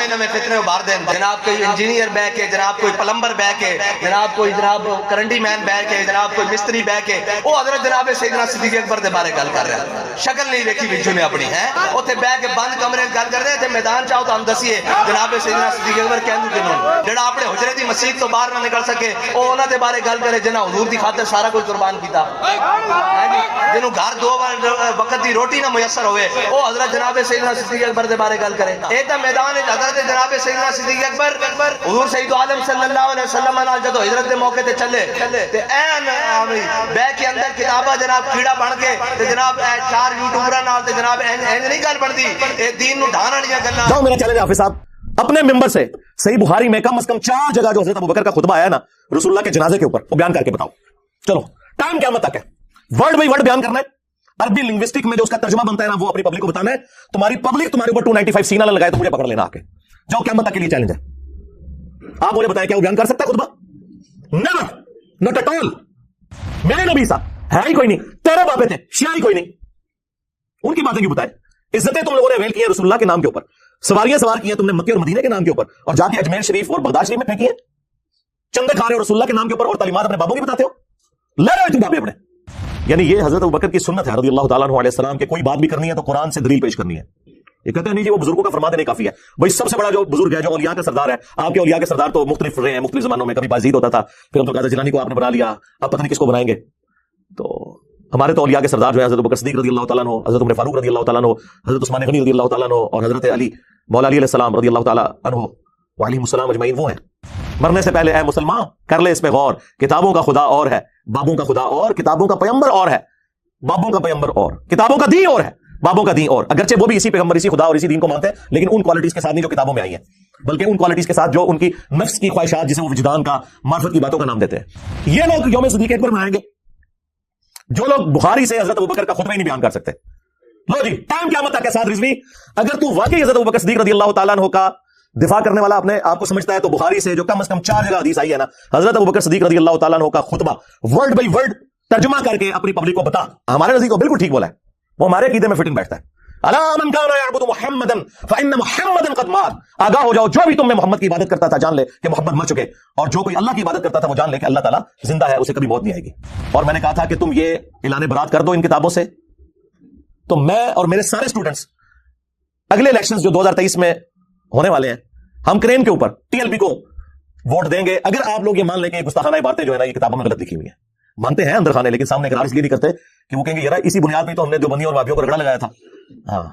نویں فتنے ابھار دیں. جناب کوئی انجینئر بہ کے, جناب کوئی پلمبر بہ کے, جناب کوئی جناب کرنڈی مین بہ کے, جناب کوئی مستری بہ کے, وہ حضرت جناب سیدنا صدیق اکبر دے بارے گل کر رہا ہے. شکل نہیں دیکھی بچوں نے اپنی ہے, اوتھے بہ کے بند کمرے گل کر رہے تھے. میدان چاہو تو ہم دسیے جناب سیدنا صدیق اکبر کہندو کنوں جڑا اپنے حجرے دی مسجد تو باہر نہ نکل سکے, او انہاں دے بارے گل کرے جنہاں حضور دی خاطر سارا کچھ قربان کیتا, جنہوں گھر 2 وقت دی روٹی نہ میسر ہوئے, او حضرت جناب سیدنا صدیق اکبر دے بارے گل کرے. اے تے میدان حضرت جناب سیدنا صدیق اکبر حضور سید عالم صلی اللہ علیہ وسلم نال جدو ہجرت دے موقع تے چلے تے این بے کے اندر کتاباں جناب کیڑا بن کے تے جناب 4 یوٹیوبراں نال تے جناب این نہیں گل بندی, اے دین نو ڈھان والیاں گلاں. جاؤ میرا چیلنج حافظ صاحب, اپنے ممبر سے صحیح بخاری میں کم از کم 4 جگہ جو حضرت ابوبکر کا خطبہ آیا نا رسول اللہ کے جنازے کے اوپر, وہ بیان کر کے بتاؤ. چلو ٹائم قیامت تک ہے, ورڈ بائی ورڈ بیان کرنا ہے. عربی لنگوسٹک میں جو اس کا ترجمہ بنتا ہے نا وہ اپنی پبلک کو بتانا ہے. تمہاری پبلک تمہارے اوپر 295 سینہ لگائے تو مجھے پکڑ لینا آ کے. جاؤ قیامت تک کے لیے چیلنج ہے. آپ مجھے بتائیں کیا وہ بیان کر سکتا ہے خطبہ؟ Never, not at all. میرے نبی صاحب ہے ہی کوئی نہیں, تیرے باپے تھے شیعہ ہی کوئی نہیں, ان کی باتیں کیوں بتائے؟ عزتیں تم لوگوں نے اویل کی ہیں رسول اللہ کے نام کے اوپر, سواریاں سوار کی ہیں تم نے مکے اور مدینے کے نام کے اوپر, اور جا کے اجمیر شریف اور بغداد شریف میں پھینکی ہیں. چندے کھا رہے ہو رسول اللہ کے نام کے اوپر اور تعلیمات اپنے بابوں کی بتاتے ہو, لے رہے ہو تم باپے اپنے. یعنی یہ حضرت ابوبکر کی سنت ہے رضی اللہ تعالیٰ عنہ علیہ السلام کہ کوئی بات بھی کرنی ہے تو قرآن سے دلیل پیش کرنی ہے. یہ کہتے ہیں نہیں جی وہ بزرگوں کا فرما دینے کافی ہے. بھائی سب سے بڑا جو بزرگ ہے, جو اولیاء کا سردار ہے, آپ کے اولیاء کے سردار تو مختلف رہے ہیں مختلف زمانوں میں. کبھی بازید ہوتا تھا, پھر عبد القادر جیلانی کو آپ نے بنا لیا, اب پتہ نہیں کس کو بنائیں گے. تو ہمارے تو اولیاء کے سردار جو ہیں حضرت ابوبکر صدیق رضی اللہ تعالیٰ عنہ, حضرت عمر فاروق رضی اللہ تعالیٰ عنہ, حضرت عثمان غنی رضی اللہ تعالیٰ عنہ, اور حضرت علی مولا علی علیہ السلام رضی اللہ تعالیٰ عنہ وعلیہم السلام اجمعین. وہ ہیں. مرنے سے پہلے اے مسلمان کر لے اس پہ غور, کتابوں کا خدا اور ہے, بابوں کا خدا اور, کتابوں کا پیغمبر اور ہے, بابوں کا پیغمبر اور, کتابوں کا دین اور ہے, بابوں کا دین اور. اگرچہ وہ بھی اسی پیغمبر اسی خدا اور اسی دین کو مانتے ہیں, لیکن ان کوالٹیز کے ساتھ نہیں جو کتابوں میں آئی ہیں, بلکہ ان کوالٹیز کے ساتھ جو ان کی نفس کی خواہشات, جسے وہ وجدان کا معرفت کی باتوں کا نام دیتے ہیں. یہ لوگ یوم صدیق اکبر منائیں گے جو لوگ بخاری سے حضرت ابوبکر کا خطبہ ہی نہیں بیان کر سکتے. لو جی ٹائم قیامت تک کے ساتھ رضوی, اگر تو واقعی حضرت ابوبکر صدیق رضی اللہ تعالیٰ عنہ کا دفاع کرنے والا اپنے آپ کو سمجھتا ہے, تو بخاری سے جو کم از کم 4 جگہ حدیث آئی ہے نا حضرت ابوبکر صدیق رضی اللہ تعالیٰ عنہ کا خطبہ ورڈ بائی ورڈ ترجمہ کر کے اپنی پبلک کو بتا. ہمارے نزدیک کو بالکل ٹھیک بولا ہے, وہ ہمارے عقیدے میں فٹنگ بیٹھتا ہے. الا من کان یعبد محمدا فان محمدا قد مات. آگاہ ہو جاؤ, جو بھی تم میں محمد کی عبادت کرتا تھا جان لے کہ محمد مر چکے, اور جو کوئی اللہ کی عبادت کرتا تھا وہ جان لے کہ اللہ تعالیٰ زندہ ہے, اسے کبھی موت نہیں آئے گی. اور میں نے کہا تھا کہ تم یہ اعلان برات کر دو ان کتابوں سے, تو میں اور میرے سارے اسٹوڈنٹس اگلے الیکشنز جو 2023 میں ہونے والے ہیں, ہم کریم کے اوپر TLP کو ووٹ دیں گے اگر آپ لوگ یہ مان لیں کہ گستاخانہ باتیں جو ہے نا یہ کتابوں میں غلط لکھی ہوئی ہیں. مانتے ہیں اندر خانے, لیکن سامنے اقرار اس لیے نہیں کرتے کہ وہ کہیں گے یار اسی بنیاد پہ تو ہم نے دیوبندیوں اور وہابیوں کو رگڑا لگایا تھا. ہاں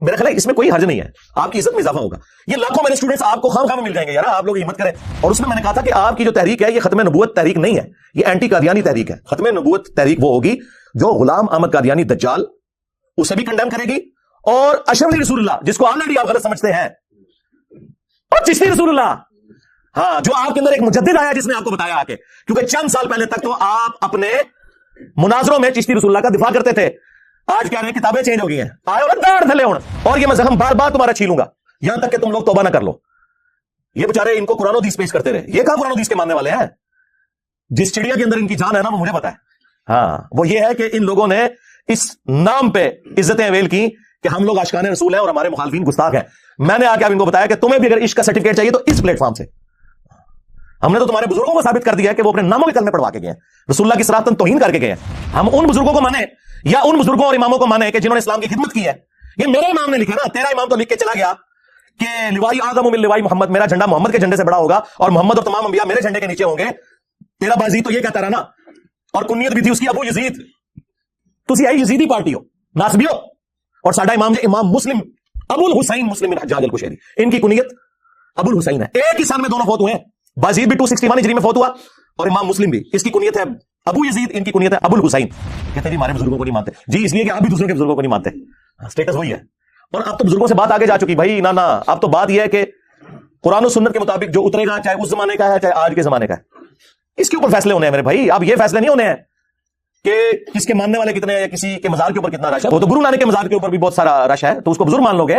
میرا خیال ہے اس میں کوئی حرج نہیں ہے, آپ کی عزت میں اضافہ ہوگا. یہ لاکھوں میرے اسٹوڈنٹس آپ کو خام خام مل جائیں گے, یار آپ لوگ ہمت کریں. اور اس میں نے کہا تھا کہ آپ کی جو تحریک ہے یہ ختم نبوت تحریک نہیں ہے, یہ اینٹی قادیانی تحریک ہے. ختم نبوت تحریک وہ ہوگی جو غلام احمد قادیانی دجال اسے بھی کنڈیم کرے گی, اور اشرف علی رسول اللہ جس کو آلریڈی آپ غلط سمجھتے ہیں, اور چشتی رسول اللہ, ہاں جو آپ کے اندر ایک مجدد آیا جس نے آپ کو بتایا آ کے, کیونکہ چند سال پہلے تک تو آپ اپنے مناظروں میں چشتی رسول اللہ کا دفاع کرتے تھے. آج کیا رہے کتابیں چینج ہو گئی ہیں, آئے اور داڑھ دھلے ہوں, اور یہ میں زخم بار بار تمہارا چھیلوں گا یہاں تک کہ تم لوگ توبہ نہ کر لو. یہ بیچارے ان کو قرآن و حدیث پیش کرتے رہے, یہ کہاں قرآن و حدیث کے ماننے والے ہیں؟ جس چڑیا کے اندر ان کی جان ہے نا وہ مجھے پتا ہے. ہاں وہ یہ ہے کہ ان لوگوں نے اس نام پہ عزتیں اویل کی کہ ہم لوگ عاشقان رسول ہیں اور ہمارے مخالفین گستاخ ہیں. میں نے آ کے آپ ان کو بتایا کہ تمہیں بھی اگر عشق کا سرٹیفکیٹ چاہیے تو اس پلیٹ فارم سے. ہم نے تو تمہارے بزرگوں کو ثابت کر دیا ہے کہ وہ اپنے ناموں کے کلمے پڑھوا کے گئے ہیں, رسول اللہ کی صراحتاً توہین کر کے گئے ہیں. ہم ان بزرگوں کو مانیں یا ان بزرگوں اور اماموں کو مانیں کہ جنہوں نے اسلام کی خدمت کی ہے. یہ میرے امام نے لکھا نا, تیرا امام تو لکھ کے چلا گیا کہ لوائی اعظم من لوائی محمد, میرا جھنڈا محمد کے جھنڈے سے بڑا ہوگا اور محمد اور تمام انبیاء میرے جھنڈے کے نیچے ہوں گے. تیرا بازید تو یہ کہتا رہا نا, اور کنیت بھی تھی اس کی ابو یزید. تسی آئی یزیدی پارٹی ہو, ناسبی ہو, اور ساڈا امام جو امام مسلم ابو الحسین مسلم بن حجاج القشیری, ان کی کنیت ابو الحسین ہے. ایک ہی سال میں دونوں فوت ہوئے ہیں, بازید بھی 261 ہجری میں فوت ہوا اور امام مسلم بھی, اس کی کنیت ہے ابو یزید, ان کی کنیت ہے ابو الحسین. کہتے ہیں ہمارے بزرگوں کو نہیں مانتے جی, اس لیے کہ آپ بھی دوسروں کے بزرگوں کو نہیں مانتے. اسٹیٹس وہی ہے. اور اب تو بزرگوں سے بات آگے جا چکی بھائی, نا اب تو بات یہ ہے کہ قرآن و سنت کے مطابق جو اترے گا, چاہے اس زمانے کا ہے چاہے آج کے زمانے کا ہے, اس کے اوپر فیصلے ہونے ہیں میرے بھائی. اب یہ فیصلے نہیں ہونے ہیں کہ کس کے ماننے والے کتنے ہیں یا کسی کے مزار کے اوپر کتنا رش ہے. وہ تو گرو نانک کے مزار کے اوپر بھی بہت سارا رش ہے, تو اس کو بزرگ مان لو گے.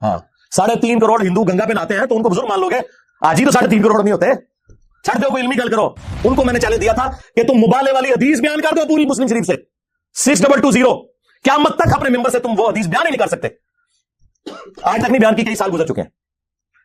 ہاں 3.5 کروڑ ہندو گنگا پہ نہاتے ہیں تو ان کو بزرگ مان لو گے. آج ہی تو 3.5 کروڑ نہیں ہوتے. چھڑ دو, کوئی علمی گل کرو. ان کو میں نے چیلنج دیا تھا کہ تم مبالغے والی حدیث بیان کر دو پوری مسلم شریف سے 6220. قیامت تک اپنے ممبر سے تم وہ حدیث بیان ہی نہیں کر سکتے. آج تک نہیں بیان کی, کئی سال گزر چکے ہیں.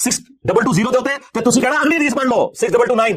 6220 ਦੇ ਉੱਤੇ ਤੇ ਤੁਸੀਂ ਕਹਿਣਾ ਅਗਲੀ ਹਦੀਸ ਪੜ੍ਹ ਲਓ 6229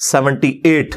78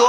2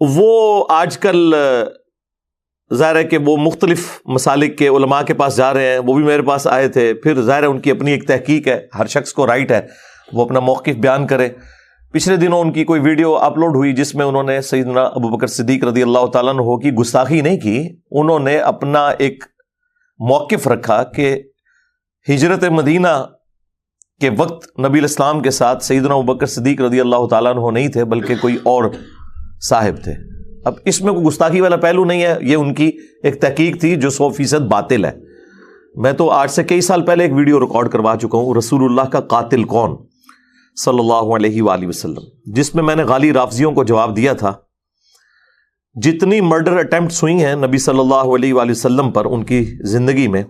وہ آج کل ظاہر ہے کہ وہ مختلف مسالک کے علماء کے پاس جا رہے ہیں، وہ بھی میرے پاس آئے تھے، پھر ظاہر ہے ان کی اپنی ایک تحقیق ہے، ہر شخص کو رائٹ ہے وہ اپنا موقف بیان کرے۔ پچھلے دنوں ان کی کوئی ویڈیو اپلوڈ ہوئی جس میں انہوں نے سیدنا ابوبکر صدیق رضی اللہ تعالیٰ عنہ کی گستاخی نہیں کی، انہوں نے اپنا ایک موقف رکھا کہ ہجرت مدینہ کے وقت نبی الاسلام کے ساتھ سیدنا ابوبکر صدیق رضی اللہ تعالیٰ عنہ نہیں تھے بلکہ کوئی اور صاحب تھے۔ اب اس میں کوئی گستاخی والا پہلو نہیں ہے، یہ ان کی ایک تحقیق تھی جو 100% باطل ہے۔ میں تو آج سے کئی سال پہلے ایک ویڈیو ریکارڈ کروا چکا ہوں، رسول اللہ کا قاتل کون صلی اللہ علیہ وآلہ وسلم، جس میں نے غالی رافضیوں کو جواب دیا تھا جتنی مرڈر اٹیمپٹس ہوئی ہیں نبی صلی اللہ علیہ وآلہ وسلم پر ان کی زندگی میں،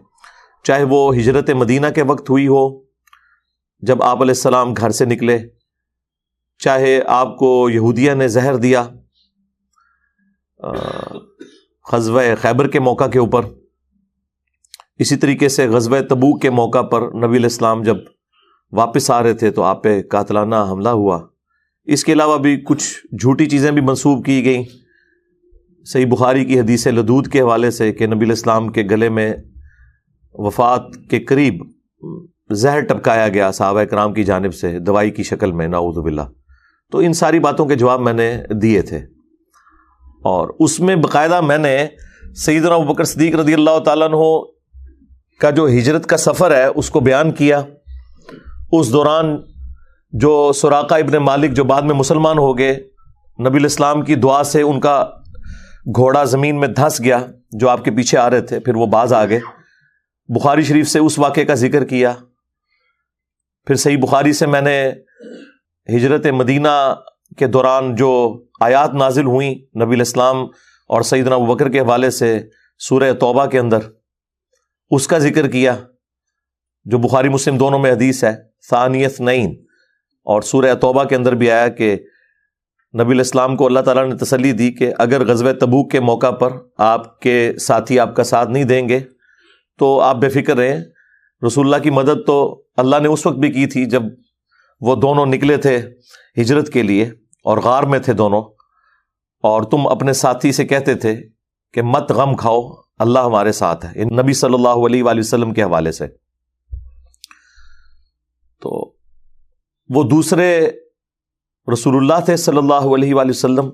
چاہے وہ ہجرت مدینہ کے وقت ہوئی ہو جب آپ علیہ السلام گھر سے نکلے، چاہے آپ کو یہودیہ نے زہر دیا غزوہ خیبر کے موقع کے اوپر، اسی طریقے سے غزوہ تبوک کے موقع پر نبی علیہ السلام جب واپس آ رہے تھے تو آپ پہ قاتلانہ حملہ ہوا۔ اس کے علاوہ بھی کچھ جھوٹی چیزیں بھی منسوب کی گئیں، صحیح بخاری کی حدیث لدود کے حوالے سے کہ نبی علیہ السلام کے گلے میں وفات کے قریب زہر ٹپکایا گیا صحابہ کرام کی جانب سے دوائی کی شکل میں، نعوذ باللہ۔ تو ان ساری باتوں کے جواب میں نے دیے تھے، اور اس میں باقاعدہ میں نے سیدنا ابوبکر صدیق رضی اللہ تعالیٰ عنہ کا جو ہجرت کا سفر ہے اس کو بیان کیا۔ اس دوران جو سراقہ ابن مالک جو بعد میں مسلمان ہو گئے، نبی علیہ السلام کی دعا سے ان کا گھوڑا زمین میں دھنس گیا جو آپ کے پیچھے آ رہے تھے، پھر وہ باز آ گئے۔ بخاری شریف سے اس واقعے کا ذکر کیا۔ پھر صحیح بخاری سے میں نے ہجرت مدینہ کے دوران جو آیات نازل ہوئیں نبی علیہ السلام اور سیدنا ابوبکر کے حوالے سے سورہ توبہ کے اندر، اس کا ذکر کیا جو بخاری مسلم دونوں میں حدیث ہے، ثانی اثنین، اور سورہ توبہ کے اندر بھی آیا کہ نبی علیہ السلام کو اللہ تعالیٰ نے تسلی دی کہ اگر غزوہ تبوک کے موقع پر آپ کے ساتھی آپ کا ساتھ نہیں دیں گے تو آپ بے فکر رہیں، رسول اللہ کی مدد تو اللہ نے اس وقت بھی کی تھی جب وہ دونوں نکلے تھے ہجرت کے لیے اور غار میں تھے دونوں، اور تم اپنے ساتھی سے کہتے تھے کہ مت غم کھاؤ، اللہ ہمارے ساتھ ہے، نبی صلی اللہ علیہ وآلہ وسلم کے حوالے سے۔ تو وہ دوسرے رسول اللہ تھے صلی اللہ علیہ وآلہ وسلم،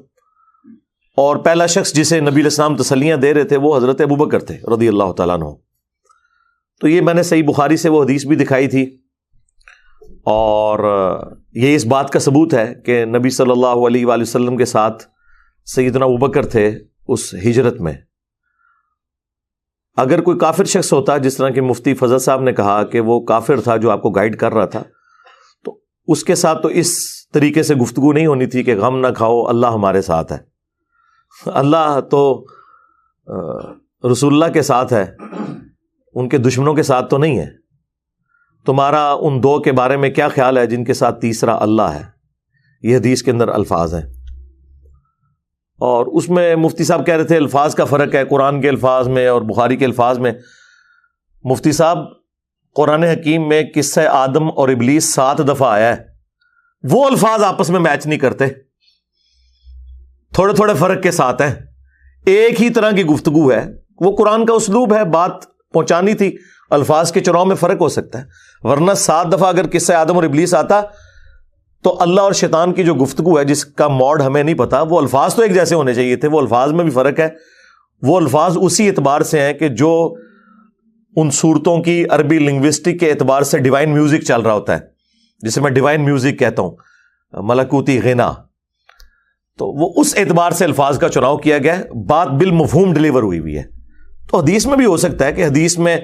اور پہلا شخص جسے نبی علیہ السلام تسلیاں دے رہے تھے وہ حضرت ابوبکر تھے رضی اللہ تعالیٰ عنہ۔ تو یہ میں نے صحیح بخاری سے وہ حدیث بھی دکھائی تھی، اور یہ اس بات کا ثبوت ہے کہ نبی صلی اللہ علیہ وآلہ وسلم کے ساتھ سیدنا ابوبکر تھے اس ہجرت میں۔ اگر کوئی کافر شخص ہوتا، جس طرح کہ مفتی فضل صاحب نے کہا کہ وہ کافر تھا جو آپ کو گائیڈ کر رہا تھا، تو اس کے ساتھ تو اس طریقے سے گفتگو نہیں ہونی تھی کہ غم نہ کھاؤ، اللہ ہمارے ساتھ ہے۔ اللہ تو رسول اللہ کے ساتھ ہے، ان کے دشمنوں کے ساتھ تو نہیں ہے۔ تمہارا ان دو کے بارے میں کیا خیال ہے جن کے ساتھ تیسرا اللہ ہے؟ یہ حدیث کے اندر الفاظ ہیں، اور اس میں مفتی صاحب کہہ رہے تھے الفاظ کا فرق ہے قرآن کے الفاظ میں اور بخاری کے الفاظ میں۔ مفتی صاحب، قرآن حکیم میں قصہ آدم اور ابلیس 7 دفعہ آیا ہے، وہ الفاظ آپس میں میچ نہیں کرتے، تھوڑے تھوڑے فرق کے ساتھ ہیں، ایک ہی طرح کی گفتگو ہے، وہ قرآن کا اسلوب ہے، بات پہنچانی تھی، الفاظ کے چناؤ میں فرق ہو سکتا ہے، ورنہ 7 دفعہ اگر قصہ آدم اور ابلیس آتا تو اللہ اور شیطان کی جو گفتگو ہے جس کا موڈ ہمیں نہیں پتا، وہ الفاظ تو ایک جیسے ہونے چاہیے تھے، وہ الفاظ میں بھی فرق ہے۔ وہ الفاظ اسی اعتبار سے ہیں کہ جو ان صورتوں کی عربی لنگوسٹک کے اعتبار سے ڈیوائن میوزک چل رہا ہوتا ہے، جسے میں ڈیوائن میوزک کہتا ہوں، ملکوتی غنا، تو وہ اس اعتبار سے الفاظ کا چناؤ کیا گیا ہے، بات بالمفہوم ڈلیور ہوئی ہوئی ہے۔ تو حدیث میں بھی ہو سکتا ہے کہ حدیث میں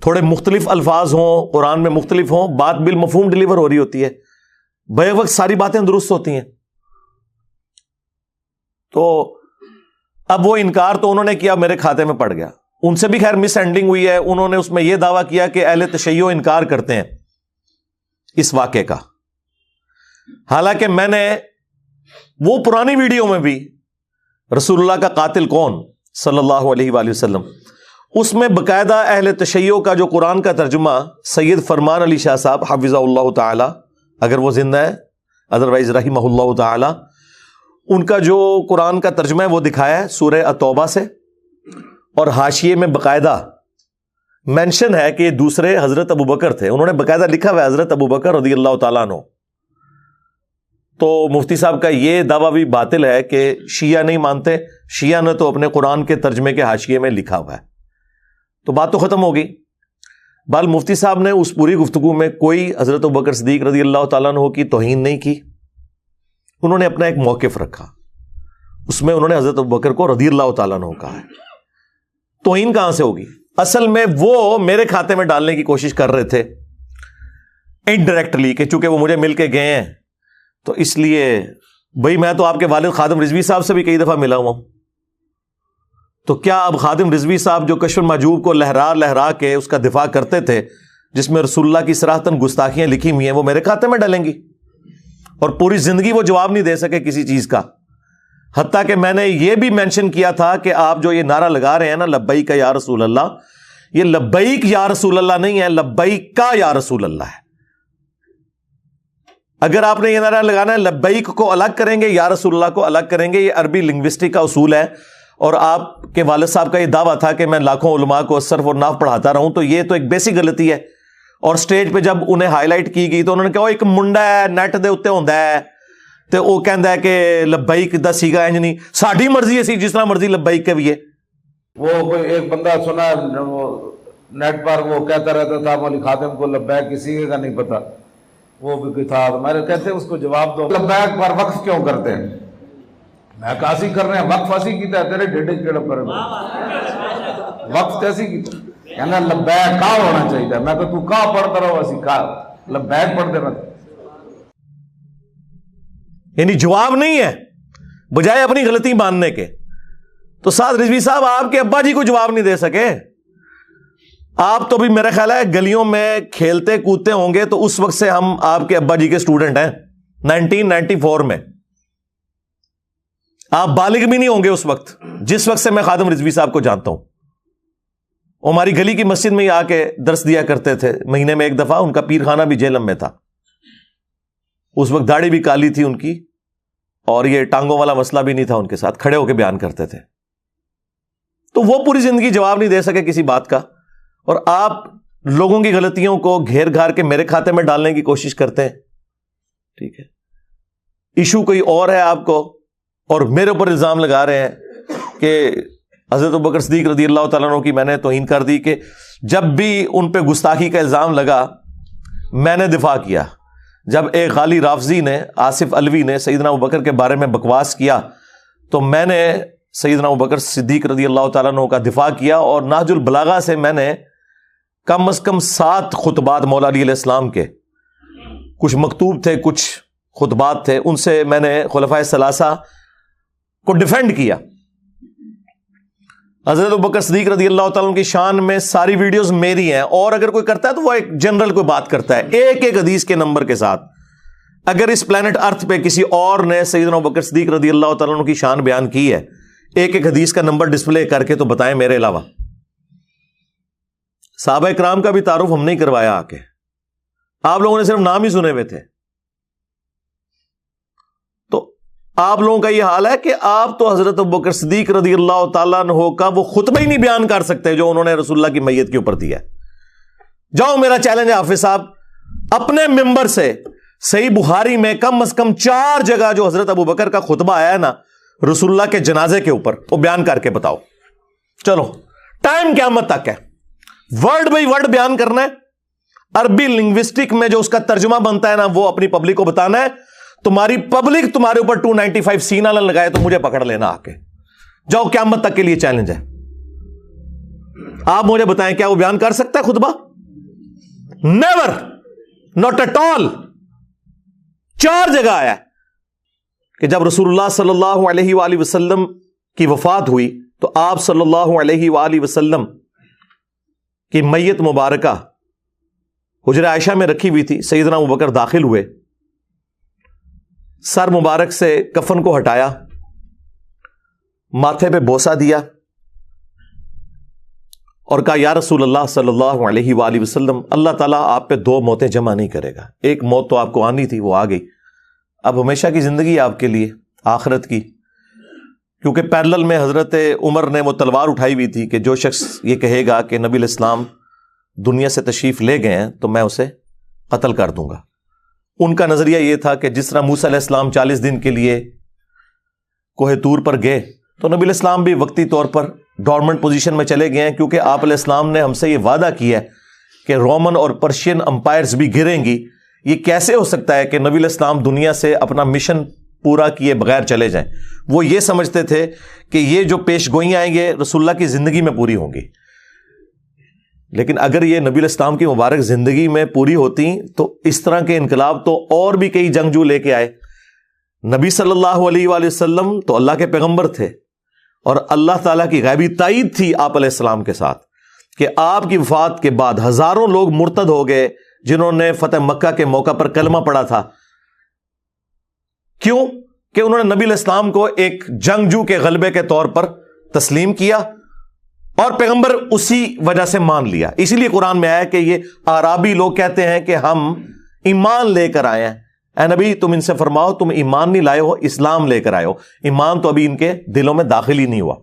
تھوڑے مختلف الفاظ ہوں، قرآن میں مختلف ہوں، بات بالمفہوم ڈلیور ہو رہی ہوتی ہے، بے وقت ساری باتیں درست ہوتی ہیں۔ تو اب وہ انکار تو انہوں نے کیا، میرے کھاتے میں پڑ گیا، ان سے بھی خیر مس ہینڈلنگ ہوئی ہے، انہوں نے اس میں یہ دعویٰ کیا کہ اہل تشیع انکار کرتے ہیں اس واقعے کا، حالانکہ میں نے وہ پرانی ویڈیو میں بھی رسول اللہ کا قاتل کون صلی اللہ علیہ وآلہ وسلم، اس میں باقاعدہ اہل تشیع کا جو قرآن کا ترجمہ سید فرمان علی شاہ صاحب حفظہ اللہ تعالی، اگر وہ زندہ ہے، ادروائز رحمہ اللہ تعالی، ان کا جو قرآن کا ترجمہ ہے وہ دکھایا ہے سورہ التوبہ سے، اور حاشیے میں باقاعدہ مینشن ہے کہ دوسرے حضرت ابوبکر تھے، انہوں نے باقاعدہ لکھا ہوا ہے حضرت ابوبکر رضی اللہ تعالیٰ عنہ۔ تو مفتی صاحب کا یہ دعویٰ بھی باطل ہے کہ شیعہ نہیں مانتے، شیعہ نے تو اپنے قرآن کے ترجمے کے حاشیے میں لکھا ہوا ہے، تو بات تو ختم ہوگی۔ بال مفتی صاحب نے اس پوری گفتگو میں کوئی حضرت ابوبکر صدیق رضی اللہ تعالیٰ عنہ کی توہین نہیں کی، انہوں نے اپنا ایک موقف رکھا، اس میں انہوں نے حضرت ابوبکر کو رضی اللہ تعالیٰ عنہ کہا ہے۔ توہین کہاں سے ہوگی؟ اصل میں وہ میرے کھاتے میں ڈالنے کی کوشش کر رہے تھے انڈائریکٹلی، کہ چونکہ وہ مجھے مل کے گئے ہیں تو اس لیے بھائی میں تو آپ کے والد خادم رضوی صاحب سے بھی کئی دفعہ ملا ہوا ہوں، تو کیا اب خادم رضوی صاحب جو کشف المحجوب کو لہرا لہرا کے اس کا دفاع کرتے تھے، جس میں رسول اللہ کی صراحتاً گستاخیاں لکھی ہوئی ہیں، وہ میرے کھاتے میں ڈالیں گی؟ اور پوری زندگی وہ جواب نہیں دے سکے کسی چیز کا، حتیٰ کہ میں نے یہ بھی مینشن کیا تھا کہ آپ جو یہ نعرہ لگا رہے ہیں نا لبیک یا رسول اللہ، یہ لبیک یا رسول اللہ نہیں ہے، لبیک کا یا رسول اللہ ہے۔ اگر آپ نے یہ نعرہ لگانا ہے لبیک کو الگ کریں گے، یا رسول اللہ کو الگ کریں گے، یہ عربی لنگوسٹک کا اصول ہے، اور آپ کے والد صاحب کا یہ دعویٰ تھا کہ میں لاکھوں علماء کو صرف اور نحو پڑھاتا رہوں، تو یہ تو ایک بیسک غلطی ہے۔ اور سٹیج پہ جب انہیں ہائی لائٹ کی گئی تو انہوں نے کہا ایک منڈا ہے نیٹ دے اتتے ہوندا ہے تے وہ کہندا ہے کہ لبیک دا سیگا انج نہیں، ساڈی مرضی ہے، جس طرح مرضی لبیک کے بھی ہے۔ وہ کوئی ایک بندہ سنا وہ نیٹ پر وہ کہتا رہتا تھا مولوی خادم کو لبیک کسی کا نہیں پتا، وہ بھی کوئی تھا، ہمارے کہتے اس کو جواب دو لبیک پر وقف کیوں کرتے ہیں؟ میں کہا اسی کر رہے ہیں، وقف اسی کیتا ہے، تیرے ڈیڈے کیڑا پر وقف ایسی کیتا کہنا لبیک کا ہونا چاہیے، میں کہ تو کا پڑھتا رہو اسی کا لبیک پڑھتے رہتے، یعنی جواب نہیں ہے بجائے اپنی غلطی ماننے کے۔ تو سعد رضوی صاحب آپ کے ابا جی کو جواب نہیں دے سکے، آپ تو بھی میرا خیال ہے گلیوں میں کھیلتے کودتے ہوں گے، تو اس وقت سے ہم آپ کے ابا جی کے اسٹوڈنٹ ہیں 1994 میں، آپ بالغ بھی نہیں ہوں گے اس وقت جس وقت سے میں خادم رضوی صاحب کو جانتا ہوں۔ وہ ہماری گلی کی مسجد میں ہی آ کے درس دیا کرتے تھے، مہینے میں ایک دفعہ، ان کا پیر خانہ بھی جہلم میں تھا، اس وقت داڑھی بھی کالی تھی ان کی، اور یہ ٹانگوں والا مسئلہ بھی نہیں تھا ان کے ساتھ، کھڑے ہو کے بیان کرتے تھے۔ تو وہ پوری زندگی جواب نہیں دے سکے کسی بات کا، اور آپ لوگوں کی غلطیوں کو گھیر گھار کے میرے کھاتے میں ڈالنے کی کوشش کرتے ہیں۔ ٹھیک ہے، ایشو کوئی اور ہے آپ کو، اور میرے اوپر الزام لگا رہے ہیں کہ حضرت ابوبکر صدیق رضی اللہ تعالیٰ عنہ کی میں نے توہین کر دی، کہ جب بھی ان پہ گستاخی کا الزام لگا میں نے دفاع کیا۔ جب ایک غالی رافضی نے، آصف علوی نے سیدنا ابوبکر کے بارے میں بکواس کیا تو میں نے سیدنا ابوبکر صدیق رضی اللہ تعالیٰ عنہ کا دفاع کیا، اور نہج البلاغہ سے میں نے کم از کم 7 خطبات مولا علی علیہ السلام کے، کچھ مکتوب تھے کچھ خطبات تھے، ان سے میں نے خلفائے ثلاثہ کو ڈیفینڈ کیا۔ حضرت ابوبکر صدیق رضی اللہ تعالیٰ عنہ کی شان میں ساری ویڈیوز میری ہیں، اور اگر کوئی کرتا ہے تو وہ ایک جنرل کوئی بات کرتا ہے ایک ایک حدیث کے نمبر کے ساتھ۔ اگر اس پلانٹ ارتھ پہ کسی اور نے سیدنا ابوبکر صدیق رضی اللہ تعالیٰ عنہ کی شان بیان کی ہے ایک ایک حدیث کا نمبر ڈسپلے کر کے، تو بتائیں میرے علاوہ۔ صحابہ کرام کا بھی تعارف ہم نہیں کروایا آ کے، آپ لوگوں نے صرف نام ہی سنے ہوئے تھے۔ تو آپ لوگوں کا یہ حال ہے کہ آپ تو حضرت ابوبکر صدیق رضی اللہ تعالیٰ عنہ کا وہ خطبہ ہی نہیں بیان کر سکتے جو انہوں نے رسول اللہ کی میت کے اوپر دیا ہے۔ جاؤ، میرا چیلنج ہے حافظ صاحب، اپنے ممبر سے صحیح بخاری میں کم از کم 4 جگہ جو حضرت ابوبکر کا خطبہ آیا ہے نا رسول اللہ کے جنازے کے اوپر، وہ بیان کر کے بتاؤ۔ چلو، ٹائم قیامت تک ہے، ورڈ بائی ورڈ بیان کرنا ہے، عربی لنگوسٹک میں جو اس کا ترجمہ بنتا ہے نا وہ اپنی پبلک کو بتانا ہے۔ تمہاری پبلک تمہارے اوپر 295 سینہ نہ لگائے تو مجھے پکڑ لینا آ کے، جاؤ، قیامت تک کے لیے چیلنج ہے۔ آپ مجھے بتائیں کیا وہ بیان کر سکتا ہے خطبہ؟ نیور، ناٹ ایٹ آل۔ 4 جگہ آیا ہے کہ جب رسول اللہ صلی اللہ علیہ وآلہ وسلم کی وفات ہوئی تو آپ صلی اللہ علیہ وآلہ وسلم کی میت مبارکہ حجرہ عائشہ میں رکھی ہوئی تھی، سیدنا ابوبکر داخل ہوئے، سر مبارک سے کفن کو ہٹایا، ماتھے پہ بوسہ دیا اور کہا یا رسول اللہ صلی اللہ علیہ وآلہ وسلم، اللہ تعالیٰ آپ پہ 2 موتیں جمع نہیں کرے گا، ایک موت تو آپ کو آنی تھی وہ آ گئی، اب ہمیشہ کی زندگی آپ کے لیے، آخرت کی، کیونکہ پیرلل میں حضرت عمر نے وہ تلوار اٹھائی ہوئی تھی کہ جو شخص یہ کہے گا کہ نبی علیہ السلام دنیا سے تشریف لے گئے ہیں تو میں اسے قتل کر دوں گا۔ ان کا نظریہ یہ تھا کہ جس طرح موسیٰ علیہ السلام 40 دن کے لیے کوہ طور پر گئے تو نبی علیہ السلام بھی وقتی طور پر ڈورمنٹ پوزیشن میں چلے گئے ہیں، کیونکہ آپ علیہ السلام نے ہم سے یہ وعدہ کیا ہے کہ رومن اور پرشین امپائرز بھی گریں گی۔ یہ کیسے ہو سکتا ہے کہ نبی علیہ السلام دنیا سے اپنا مشن پورا کیے بغیر چلے جائیں؟ وہ یہ سمجھتے تھے کہ یہ جو پیش گوئیاں آئیں گے رسول اللہ کی زندگی میں پوری ہوں گی، لیکن اگر یہ نبی علیہ السلام کی مبارک زندگی میں پوری ہوتی تو اس طرح کے انقلاب تو اور بھی کئی جنگجو لے کے آئے۔ نبی صلی اللہ علیہ وآلہ وسلم تو اللہ کے پیغمبر تھے، اور اللہ تعالیٰ کی غیبی تائید تھی آپ علیہ السلام کے ساتھ کہ آپ کی وفات کے بعد ہزاروں لوگ مرتد ہو گئے جنہوں نے فتح مکہ کے موقع پر کلمہ پڑھا تھا۔ کیوں؟ کہ انہوں نے نبی علیہ السلام کو ایک جنگجو کے غلبے کے طور پر تسلیم کیا، اور پیغمبر اسی وجہ سے مان لیا۔ اسی لیے قرآن میں آیا کہ یہ اعرابی لوگ کہتے ہیں کہ ہم ایمان لے کر آئے ہیں۔ اے نبی تم ان سے فرماؤ تم ایمان نہیں لائے ہو، اسلام لے کر آئے ہو، ایمان تو ابھی ان کے دلوں میں داخل ہی نہیں ہوا۔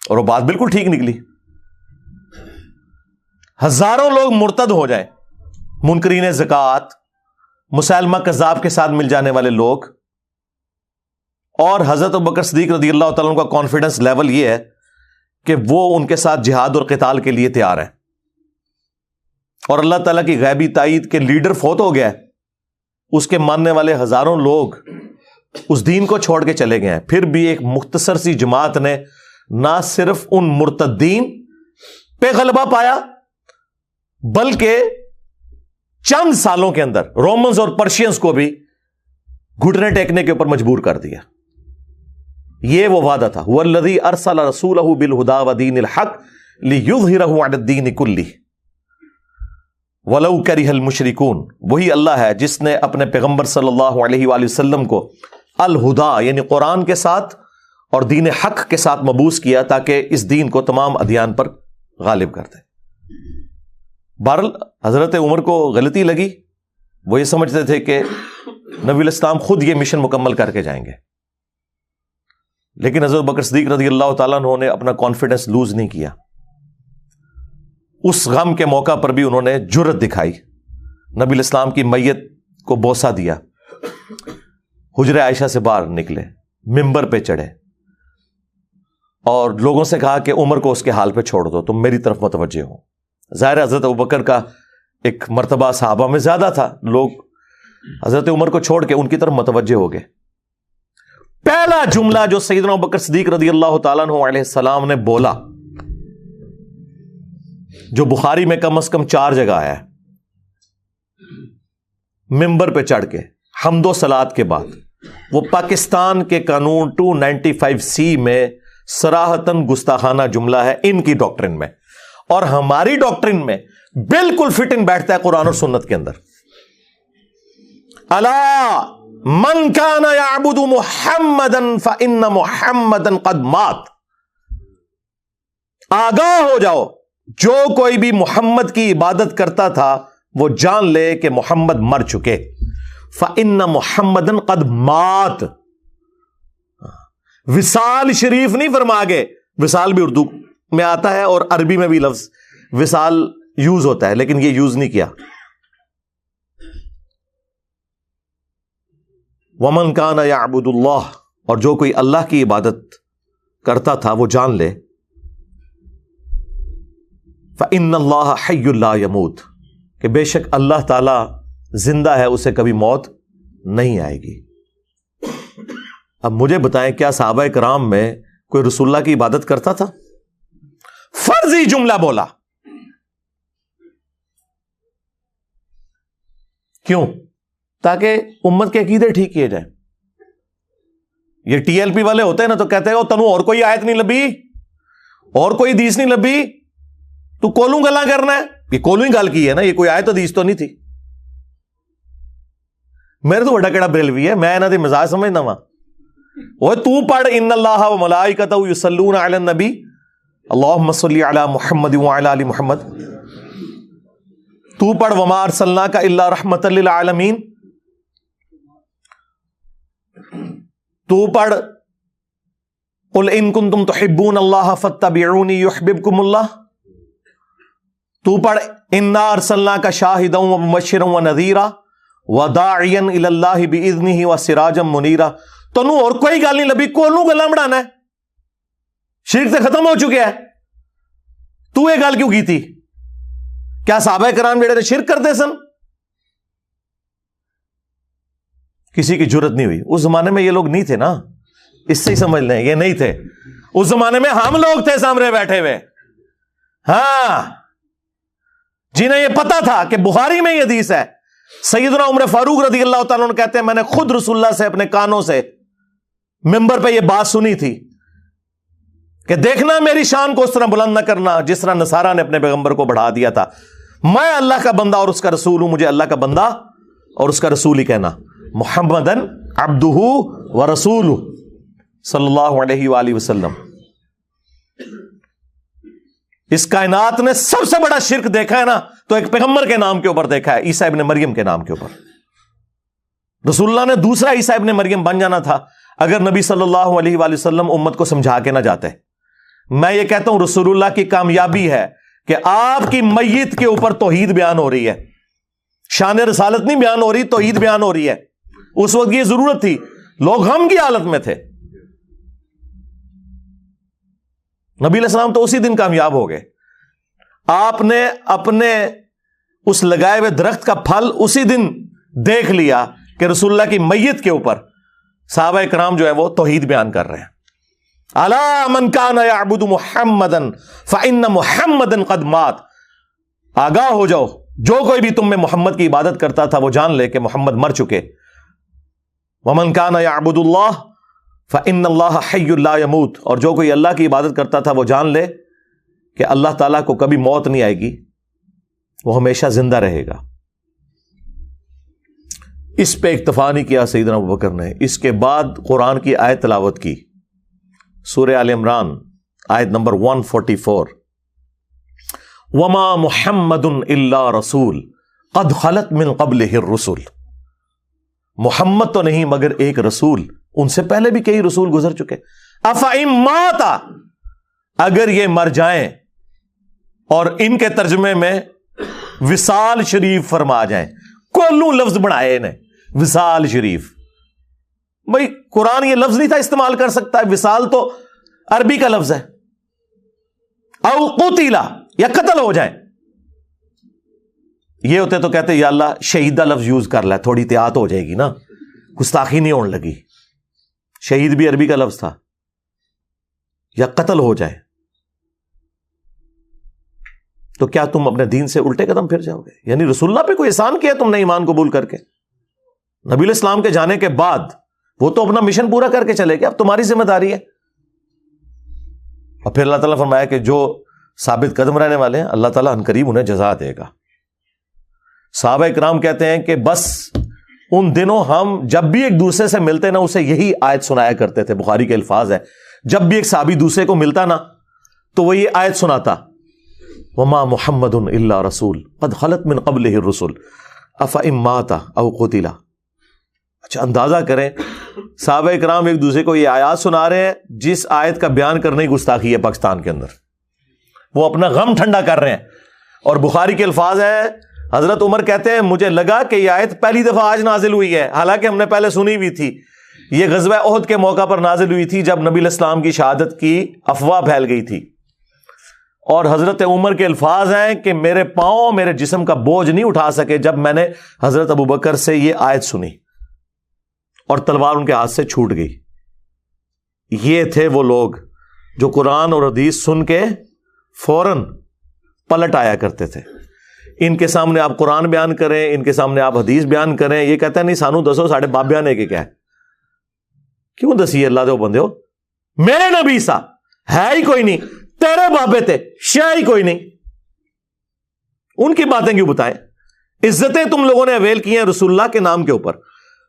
اور وہ بات بالکل ٹھیک نکلی، ہزاروں لوگ مرتد ہو جائیں، منکرین زکوٰۃ، مسلمہ کذاب کے ساتھ مل جانے والے لوگ، اور حضرت ابوبکر صدیق رضی اللہ تعالیٰ عنہ کا کانفیڈنس لیول یہ ہے کہ وہ ان کے ساتھ جہاد اور قتال کے لیے تیار ہیں، اور اللہ تعالیٰ کی غیبی تائید کے لیڈر فوت ہو گیا ہے، اس کے ماننے والے ہزاروں لوگ اس دین کو چھوڑ کے چلے گئے ہیں۔ پھر بھی ایک مختصر سی جماعت نے نہ صرف ان مرتدین پہ غلبہ پایا بلکہ چند سالوں کے اندر رومنز اور پرشینز کو بھی گھٹنے ٹیکنے کے اوپر مجبور کر دیا۔ یہ وہ وعدہ تھا، وَالَّذِي أَرْسَلَ رَسُولَهُ بِالْهُدَى وَدِينِ الْحَقِّ لِيُظْهِرَهُ عَلَى الدِّينِ كُلِّهِ وَلَوْ كَرِهَ الْمُشْرِكُونَ۔ وہی اللہ ہے جس نے اپنے پیغمبر صلی اللہ علیہ وآلہ وسلم کو الہدا یعنی قرآن کے ساتھ اور دین حق کے ساتھ مبعوث کیا تاکہ اس دین کو تمام ادیان پر غالب کر دے۔ بہرحال حضرت عمر کو غلطی لگی، وہ یہ سمجھتے تھے کہ نبی علیہ السلام خود یہ مشن مکمل کر کے جائیں گے، لیکن حضرت بکر صدیق رضی اللہ تعالیٰ عنہ نے اپنا کانفیڈنس لوز نہیں کیا۔ اس غم کے موقع پر بھی انہوں نے جرت دکھائی، نبی علیہ السلام کی میت کو بوسہ دیا، حجرہ عائشہ سے باہر نکلے، ممبر پہ چڑھے اور لوگوں سے کہا کہ عمر کو اس کے حال پہ چھوڑ دو، تم میری طرف متوجہ ہو۔ ظاہر حضرت ابوبکر کا ایک مرتبہ صحابہ میں زیادہ تھا، لوگ حضرت عمر کو چھوڑ کے ان کی طرف متوجہ ہو گئے۔ پہلا جملہ جو سیدنا ابوبکر صدیق رضی اللہ تعالیٰ عنہ علیہ السلام نے بولا، جو بخاری میں کم از کم 4 جگہ آیا ہے، ممبر پہ چڑھ کے حمد و صلات کے بعد، وہ پاکستان کے قانون 295C میں صراحتاً گستاخانہ جملہ ہے ان کی ڈاکٹرن میں، اور ہماری ڈاکٹرن میں بالکل فٹ ان بیٹھتا ہے قرآن اور سنت کے اندر۔ الا من کان یعبد محمدا فان محمدا قد مات۔ آگاہ ہو جاؤ، جو کوئی بھی محمد کی عبادت کرتا تھا وہ جان لے کہ محمد مر چکے۔ فَإِنَّ مُحَمَّدًا قَدْ مَاتَ۔ وصال شریف نہیں فرما گے، وصال بھی اردو میں آتا ہے اور عربی میں بھی لفظ وصال یوز ہوتا ہے، لیکن یہ یوز نہیں کیا۔ وَمَنْ كَانَ يَعْبُدُ اللَّهَ، اور جو کوئی اللہ کی عبادت کرتا تھا وہ جان لے فَإِنَّ اللَّهَ حَيٌّ لَا يَمُوتُ، کہ بے شک اللہ تعالی زندہ ہے، اسے کبھی موت نہیں آئے گی۔ اب مجھے بتائیں کیا صحابہ کرام میں کوئی رسول اللہ کی عبادت کرتا تھا؟ فرضی جملہ بولا، کیوں؟ تاکہ امت کے عقیدے ٹھیک کیے جائیں۔ یہ ٹی ایل پی والے ہوتے ہیں نا تو کہتے ہیں تنو اور کوئی آیت نہیں لبھی، اور کوئی حدیث نہیں لبھی، تو کولوں گلا کرنا ہے۔ یہ کولوں ہی گل کی ہے نا، یہ کوئی آیت حدیث تو نہیں تھی۔ میرے تو بڑا کیڑا بریلوی ہے، میں انہاں دے مزاج سمجھنا وا۔ وہ تو پڑھ ان اللہ و ملائکتہ یصلون علی النبی اللہم صلی علی محمد وعلی آل محمد۔ تو پڑھ وما ارسلناک الا رحمۃ للعالمین۔ تو پڑھ قل ان کنتم تحبون اللہ فاتبعونی یحببکم اللہ. تو پڑھ انا ارسلناک شاہدا ومبشرا ونذیرا وداعیا الی اللہ باذنہ وسراجا منیرا. تنوں اور کوئی گل نہیں لبھی, کونوں گلاں بڑھانا ہے؟ شرک سے ختم ہو چکے ہے. تو یہ گل کیوں کی تھی؟ کیا صحابہ کرام جڑے نے شرک کرتے سن؟ کسی کی جرت نہیں ہوئی. اس زمانے میں یہ لوگ نہیں تھے نا, اس سے ہی سمجھ لیں یہ نہیں تھے. اس زمانے میں ہم لوگ تھے سامنے بیٹھے ہوئے, ہاں, جنہیں یہ پتا تھا کہ بخاری میں یہ حدیث ہے. سیدنا عمر فاروق رضی اللہ تعالیٰ عنہ کہتے ہیں میں نے خود رسول اللہ سے اپنے کانوں سے ممبر پہ یہ بات سنی تھی کہ دیکھنا میری شان کو اس طرح بلند نہ کرنا جس طرح نصارہ نے اپنے پیغمبر کو بڑھا دیا تھا. میں اللہ کا بندہ اور اس کا رسول ہوں, مجھے اللہ کا بندہ اور اس کا رسول ہی کہنا. محمدن عبدہ ورسولہ صلی اللہ علیہ وآلہ وسلم. اس کائنات نے سب سے بڑا شرک دیکھا ہے نا تو ایک پیغمبر کے نام کے اوپر دیکھا ہے, عیسیٰ ابن مریم کے نام کے اوپر. رسول اللہ نے دوسرا عیسیٰ ابن مریم بن جانا تھا اگر نبی صلی اللہ علیہ وآلہ وسلم امت کو سمجھا کے نہ جاتے. میں یہ کہتا ہوں رسول اللہ کی کامیابی ہے کہ آپ کی میت کے اوپر توحید بیان ہو رہی ہے, شان رسالت نہیں بیان ہو رہی, توحید بیان ہو رہی ہے. اس وقت یہ ضرورت تھی, لوگ غم کی حالت میں تھے. نبی علیہ السلام تو اسی دن کامیاب ہو گئے. آپ نے اپنے اس لگائے ہوئے درخت کا پھل اسی دن دیکھ لیا کہ رسول اللہ کی میت کے اوپر صحابہ کرام جو ہے وہ توحید بیان کر رہے ہیں. الا من کان یعبد محمدا فان محمدا قد مات. آگاہ ہو جاؤ, جو کوئی بھی تم میں محمد کی عبادت کرتا تھا وہ جان لے کہ محمد مر چکے. ومن کان یعبد اللہ فان اللہ حی لا یموت. اور جو کوئی اللہ کی عبادت کرتا تھا وہ جان لے کہ اللہ تعالیٰ کو کبھی موت نہیں آئے گی, وہ ہمیشہ زندہ رہے گا. اس پہ اکتفا نہیں کیا سیدنا ابوبکر نے, اس کے بعد قرآن کی آیت تلاوت کی, سورہ آل عمران آیت نمبر 144. وما محمد الا رسول قد خلت من قبلہ الرسل. محمد تو نہیں مگر ایک رسول, ان سے پہلے بھی کئی رسول گزر چکے. افئن مات, اگر یہ مر جائیں اور ان کے ترجمے میں وصال شریف فرما جائیں, کولو لفظ بنائے انہیں وصال شریف. بھائی قرآن یہ لفظ نہیں تھا استعمال کر سکتا ہے, وصال تو عربی کا لفظ ہے. او قتلا, یا قتل ہو جائیں. یہ ہوتے تو کہتے یا اللہ شہیدہ لفظ یوز کر لے, تھوڑی احتیاط ہو جائے گی نا, گستاخی نہیں ہونے لگی. شہید بھی عربی کا لفظ تھا. یا قتل ہو جائے تو کیا تم اپنے دین سے الٹے قدم پھر جاؤ گے؟ یعنی رسول اللہ پہ کوئی احسان کیا تم نے ایمان قبول کر کے؟ نبی علیہ السلام کے جانے کے بعد وہ تو اپنا مشن پورا کر کے چلے گئے, اب تمہاری ذمہ داری ہے. اور پھر اللہ تعالیٰ فرمایا کہ جو ثابت قدم رہنے والے ہیں اللہ تعالیٰ عنقریب انہیں جزا دے گا. صحابہ اکرام کہتے ہیں کہ بس ان دنوں ہم جب بھی ایک دوسرے سے ملتے نا اسے یہی آیت سنایا کرتے تھے. بخاری کے الفاظ ہے, جب بھی ایک صحابی دوسرے کو ملتا نا تو وہ یہ آیت سناتا, وما محمد الا رسول قد خلت من قبلہ الرسل افئن مات او قتل. اچھا اندازہ کریں صحابہ اکرام ایک دوسرے کو یہ آیات سنا رہے ہیں جس آیت کا بیان کرنے کی گستاخی ہے پاکستان کے اندر. وہ اپنا غم ٹھنڈا کر رہے ہیں. اور بخاری کے الفاظ ہے, حضرت عمر کہتے ہیں مجھے لگا کہ یہ آیت پہلی دفعہ آج نازل ہوئی ہے, حالانکہ ہم نے پہلے سنی ہوئی تھی. یہ غزوہ احد کے موقع پر نازل ہوئی تھی جب نبی علیہ السلام کی شہادت کی افواہ پھیل گئی تھی. اور حضرت عمر کے الفاظ ہیں کہ میرے پاؤں میرے جسم کا بوجھ نہیں اٹھا سکے جب میں نے حضرت ابوبکر سے یہ آیت سنی اور تلوار ان کے ہاتھ سے چھوٹ گئی. یہ تھے وہ لوگ جو قرآن اور حدیث سن کے فوراً پلٹ آیا کرتے تھے. ان کے سامنے آپ قرآن بیان کریں, ان کے سامنے آپ حدیث بیان کریں, یہ کہتے ہیں نہیں سانو دسو ساڑھے بابیا نے کہ کیا ہے. کیوں دسی اللہ دے بندے ہو, میرے نبی سا ہے ہی کوئی نہیں, تیرے بابے تھے شے ہی کوئی نہیں, ان کی باتیں کیوں بتائیں. عزتیں تم لوگوں نے اویل کی ہیں رسول اللہ کے نام کے اوپر,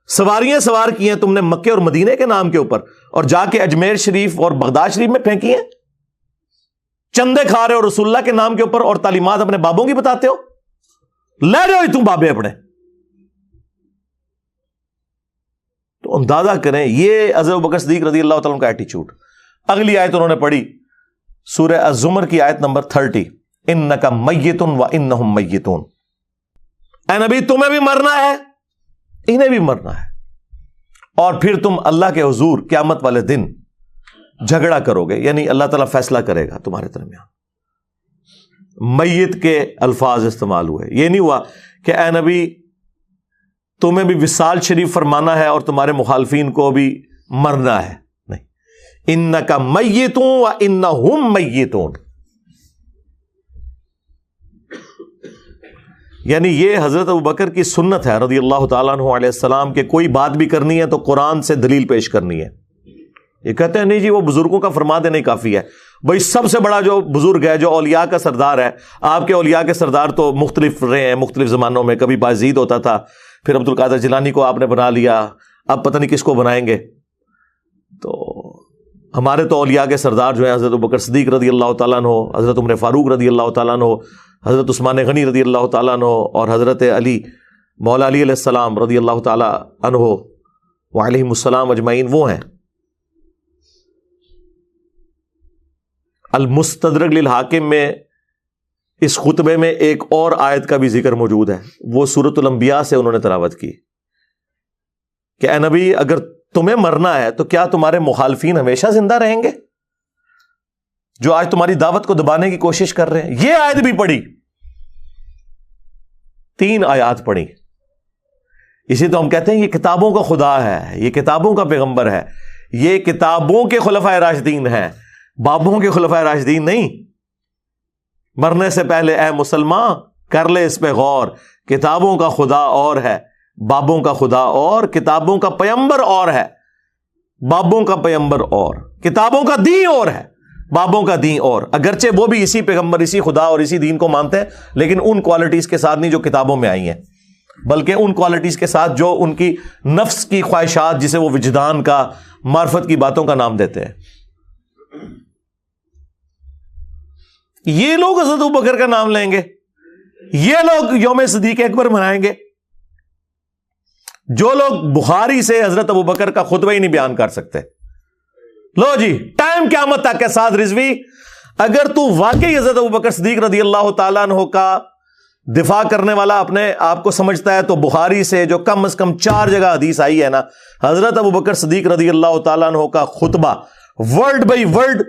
سواریاں سوار کی ہیں تم نے مکے اور مدینے کے نام کے اوپر, اور جا کے اجمیر شریف اور بغداد شریف میں پھینکی ہیں. چندے کھا رہے ہو رسول اللہ کے نام کے اوپر اور تعلیمات اپنے بابوں کی بتاتے ہو, لے رہے ہو تم بابے اپنے. تو اندازہ کریں یہ حضرت ابوبکر صدیق رضی اللہ تعالیٰ عنہ کا ایٹیچیوڈ. اگلی آیت انہوں نے پڑھی سورہ الزمر کی آیت نمبر 30, انک میت و انہم میتون. اے نبی تمہیں بھی مرنا ہے انہیں بھی مرنا ہے, اور پھر تم اللہ کے حضور قیامت والے دن جھگڑا کرو گے, یعنی اللہ تعالیٰ فیصلہ کرے گا تمہارے درمیان. میت کے الفاظ استعمال ہوئے, یہ نہیں ہوا کہ اے نبی تمہیں بھی وصال شریف فرمانا ہے اور تمہارے مخالفین کو بھی مرنا ہے, نہیں. انک میتون و انہم میتون, یعنی یہ حضرت ابوبکر کی سنت ہے رضی اللہ تعالیٰ عنہ علیہ السلام کہ کوئی بات بھی کرنی ہے تو قرآن سے دلیل پیش کرنی ہے. یہ کہتے ہیں نہیں جی وہ بزرگوں کا فرما دینا ہی کافی ہے. بھائی سب سے بڑا جو بزرگ ہے, جو اولیاء کا سردار ہے, آپ کے اولیاء کے سردار تو مختلف رہے ہیں مختلف زمانوں میں. کبھی بایزید ہوتا تھا, پھر عبد القادر جیلانی کو آپ نے بنا لیا, اب پتہ نہیں کس کو بنائیں گے. تو ہمارے تو اولیاء کے سردار جو ہیں حضرت ابوبکر صدیق رضی اللہ تعالیٰ عنہ, حضرت عمر فاروق رضی اللہ تعالیٰ عنہ, حضرت عثمان غنی رضی اللہ تعالیٰ عنہ, اور حضرت علی مولا علی علیہ السلام رضی اللہ تعالیٰ عنہ وعلیہم السلام اجمعین, وہ ہیں. المستدرک للحاکم میں اس خطبے میں ایک اور آیت کا بھی ذکر موجود ہے, وہ سورۃ الانبیاء سے انہوں نے تلاوت کی کہ اے نبی اگر تمہیں مرنا ہے تو کیا تمہارے مخالفین ہمیشہ زندہ رہیں گے جو آج تمہاری دعوت کو دبانے کی کوشش کر رہے ہیں. یہ آیت بھی پڑھی, 3 آیات پڑھی. اسی تو ہم کہتے ہیں یہ کتابوں کا خدا ہے, یہ کتابوں کا پیغمبر ہے, یہ کتابوں کے خلفائے راشدین ہیں, بابوں کے خلفائے راشدین نہیں. مرنے سے پہلے اے مسلمان کر لے اس پہ غور, کتابوں کا خدا اور ہے, بابوں کا خدا اور, کتابوں کا پیغمبر اور ہے, بابوں کا پیغمبر اور, کتابوں کا دین اور ہے, بابوں کا دین اور. اگرچہ وہ بھی اسی پیغمبر اسی خدا اور اسی دین کو مانتے ہیں, لیکن ان کوالٹیز کے ساتھ نہیں جو کتابوں میں آئی ہیں, بلکہ ان کوالٹیز کے ساتھ جو ان کی نفس کی خواہشات, جسے وہ وجدان کا, معرفت کی باتوں کا نام دیتے ہیں. یہ لوگ حضرت ابوبکر کا نام لیں گے, یہ لوگ یوم صدیق اکبر منائیں گے, جو لوگ بخاری سے حضرت ابوبکر کا خطبہ ہی نہیں بیان کر سکتے. لو جی ٹائم قیامت تک کے ساتھ رضوی, اگر تو واقعی حضرت ابوبکر صدیق رضی اللہ تعالیٰ عنہ کا دفاع کرنے والا اپنے آپ کو سمجھتا ہے, تو بخاری سے جو کم از کم 4 جگہ حدیث آئی ہے نا, حضرت ابوبکر صدیق رضی اللہ تعالیٰ عنہ کا خطبہ ورڈ بائی ورڈ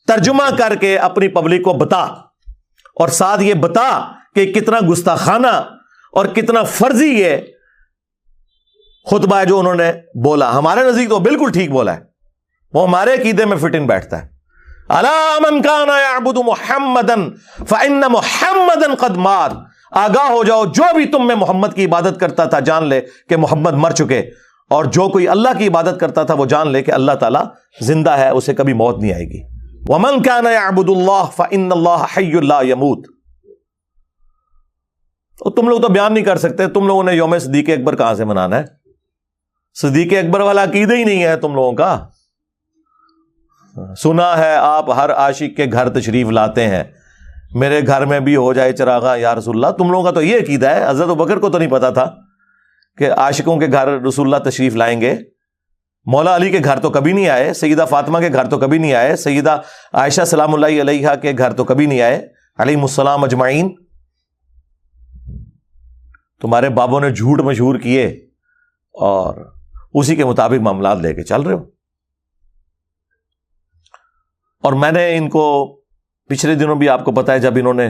ترجمہ کر کے اپنی پبلک کو بتا, اور ساتھ یہ بتا کہ کتنا گستاخانہ اور کتنا فرضی یہ خطبہ ہے جو انہوں نے بولا. ہمارے نزدیک تو بالکل ٹھیک بولا ہے, وہ ہمارے عقیدے میں فٹ ان بیٹھتا ہے. الا من کان یعبد محمدا فان محمدا قد مات, آگاہ ہو جاؤ جو بھی تم میں محمد کی عبادت کرتا تھا جان لے کہ محمد مر چکے, اور جو کوئی اللہ کی عبادت کرتا تھا وہ جان لے کہ اللہ تعالیٰ زندہ ہے, اسے کبھی موت نہیں آئے گی. ومن کان یعبد اللہ فان اللہ حی لا یموت. اور تم لوگ تو بیان نہیں کر سکتے, تم لوگوں نے یوم صدیق اکبر کہاں سے منانا ہے؟ صدیق اکبر والا عقیدہ ہی نہیں ہے تم لوگوں کا. سنا ہے آپ ہر عاشق کے گھر تشریف لاتے ہیں, میرے گھر میں بھی ہو جائے چراغاں یا رسول اللہ. تم لوگوں کا تو یہ عقیدہ ہے. حضرت ابوبکر کو تو نہیں پتا تھا کہ عاشقوں کے گھر رسول اللہ تشریف لائیں گے. مولا علی کے گھر تو کبھی نہیں آئے, سیدہ فاطمہ کے گھر تو کبھی نہیں آئے, سیدہ عائشہ سلام اللہ علیہا کے گھر تو کبھی نہیں آئے, علیہم السلام اجمعین. تمہارے بابوں نے جھوٹ مشہور کیے اور اسی کے مطابق معاملات لے کے چل رہے ہو. اور میں نے ان کو پچھلے دنوں بھی آپ کو پتا ہے, جب انہوں نے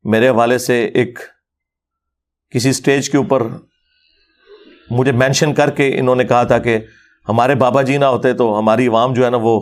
میرے حوالے سے ایک کسی سٹیج کے اوپر مجھے مینشن کر کے انہوں نے کہا تھا کہ ہمارے بابا جی نہ ہوتے تو ہماری عوام جو ہے نا وہ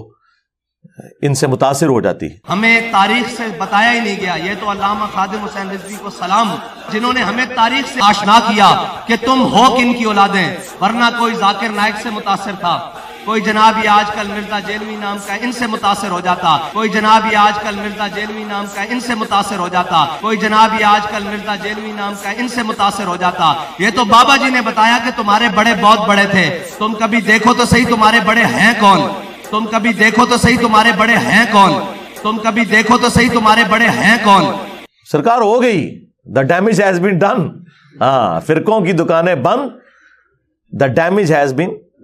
ان سے متاثر ہو جاتی. ہمیں تاریخ سے بتایا ہی نہیں گیا. یہ تو علامہ خادم حسین رضوی کو سلام, جنہوں نے ہمیں تاریخ سے آشنا کیا کہ تم ہو کن کی اولادیں, ورنہ کوئی ذاکر نائک سے متاثر تھا, کوئی جناب یہ آج کل مرزا جیلوی نام کا ان سے متاثر ہو جاتا, کوئی جناب یہ آج کل مرزا جیلوی نام کا ان سے متاثر ہو جاتا, کوئی جناب یہ آج کل مرزا جیلوی نام کا ان سے متاثر ہو جاتا. یہ تو بابا جی نے بتایا کہ تمہارے بڑے بہت بڑے تھے, تم کبھی دیکھو تو صحیح تمہارے بڑے ہیں کون, تم کبھی دیکھو تو صحیح تمہارے بڑے ہیں کون, تم کبھی دیکھو تو صحیح تمہارے بڑے ہیں کون. سرکار ہو گئی, the damage has been done. ہاں, فرقوں کی دکانیں بند, دا ڈیمیج ہیز بین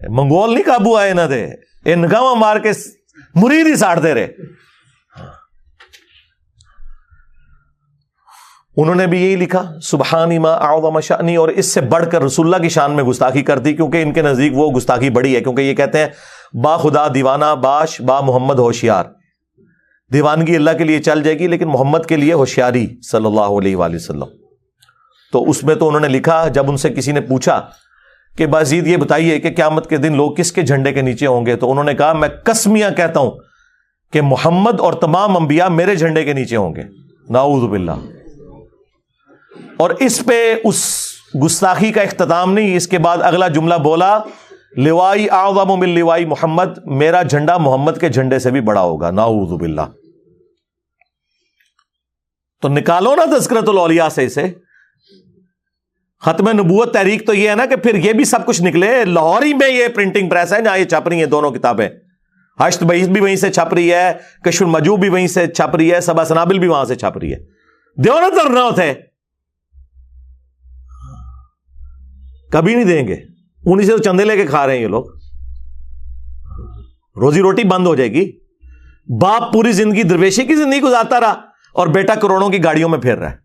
منگول نہیں قابو آئے نہ دے, انگاواں مار کے مرید ہی ساڑتے رہے. انہوں نے بھی یہی لکھا سبحانی ما اعظم شأنی, اور اس سے بڑھ کر رسول اللہ کی شان میں گستاخی کر دی, کیونکہ ان کے نزدیک وہ گستاخی بڑی ہے, کیونکہ یہ کہتے ہیں با خدا دیوانہ باش با محمد ہوشیار. دیوانگی اللہ کے لیے چل جائے گی لیکن محمد کے لیے ہوشیاری صلی اللہ علیہ وآلہ وسلم. تو اس میں تو انہوں نے لکھا, جب ان سے کسی نے پوچھا کہ بازید یہ بتائیے کہ قیامت کے دن لوگ کس کے جھنڈے کے نیچے ہوں گے, تو انہوں نے کہا میں قسمیاں کہتا ہوں کہ محمد اور تمام انبیاء میرے جھنڈے کے نیچے ہوں گے. نعوذ باللہ. اور اس پہ اس گستاخی کا اختتام نہیں, اس کے بعد اگلا جملہ بولا لوائی اعظم من لوائی محمد, میرا جھنڈا محمد کے جھنڈے سے بھی بڑا ہوگا. نعوذ باللہ. تو نکالو نا تذکرۃ الاولیاء سے اسے. ختم نبوت تحریک تو یہ ہے نا کہ پھر یہ بھی سب کچھ نکلے. لاہور ہی میں یہ پرنٹنگ پریس ہے جہاں یہ چھپ رہی ہیں دونوں کتابیں. حشت بعیث بھی وہیں سے چھپ رہی ہے, کشف المجوب بھی وہیں سے چھپ رہی ہے, سبع سنابل بھی وہاں سے چھپ رہی ہے. دیو نا درنا ہوتے کبھی نہیں دیں گے, انہیں سے تو چندے لے کے کھا رہے ہیں یہ لوگ. روزی روٹی بند ہو جائے گی. باپ پوری زندگی درویشی کی زندگی گزارتا رہا اور بیٹا کروڑوں کی گاڑیوں میں پھر رہا ہے.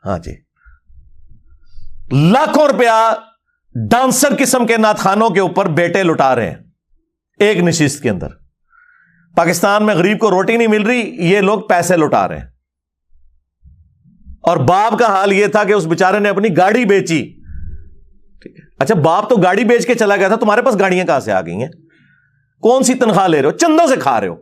ہاں جی, لاکھوں روپیہ ڈانسر قسم کے نعت خانوں کے اوپر بیٹے لٹا رہے ہیں ایک نشست کے اندر. پاکستان میں غریب کو روٹی نہیں مل رہی, یہ لوگ پیسے لٹا رہے ہیں. اور باپ کا حال یہ تھا کہ اس بیچارے نے اپنی گاڑی بیچی. اچھا باپ تو گاڑی بیچ کے چلا گیا تھا, تمہارے پاس گاڑیاں کہاں سے آ گئی ہیں؟ کون سی تنخواہ لے رہے ہو؟ چندوں سے کھا رہے ہو.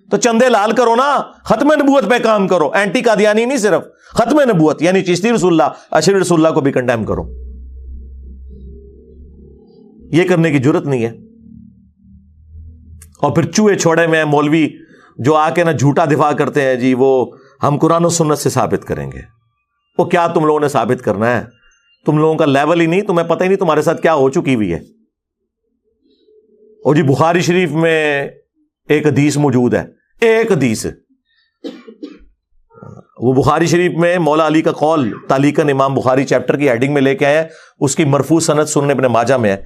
تو چندے لال کرو نا, ختم نبوت پہ کام کرو. اینٹی قادیانی نہیں, صرف ختم نبوت یعنی چشتی رسول اللہ, اشری رسول اللہ کو بھی کنڈیم کرو. یہ کرنے کی جرت نہیں ہے. اور پھر چوہے چھوڑے میں مولوی جو آ کے نا جھوٹا دفاع کرتے ہیں, جی وہ ہم قرآن و سنت سے ثابت کریں گے. وہ کیا تم لوگوں نے ثابت کرنا ہے؟ تم لوگوں کا لیول ہی نہیں, تمہیں پتہ ہی نہیں تمہارے ساتھ کیا ہو چکی ہوئی ہے. اور جی بخاری شریف میں ایک حدیث موجود ہے, ایک حدیث, وہ بخاری شریف میں مولا علی کا قول تعلیقاً امام بخاری چیپٹر کی ہیڈنگ میں لے کے آئے. اس کی مرفوع سند سنن ابن ماجہ میں ہے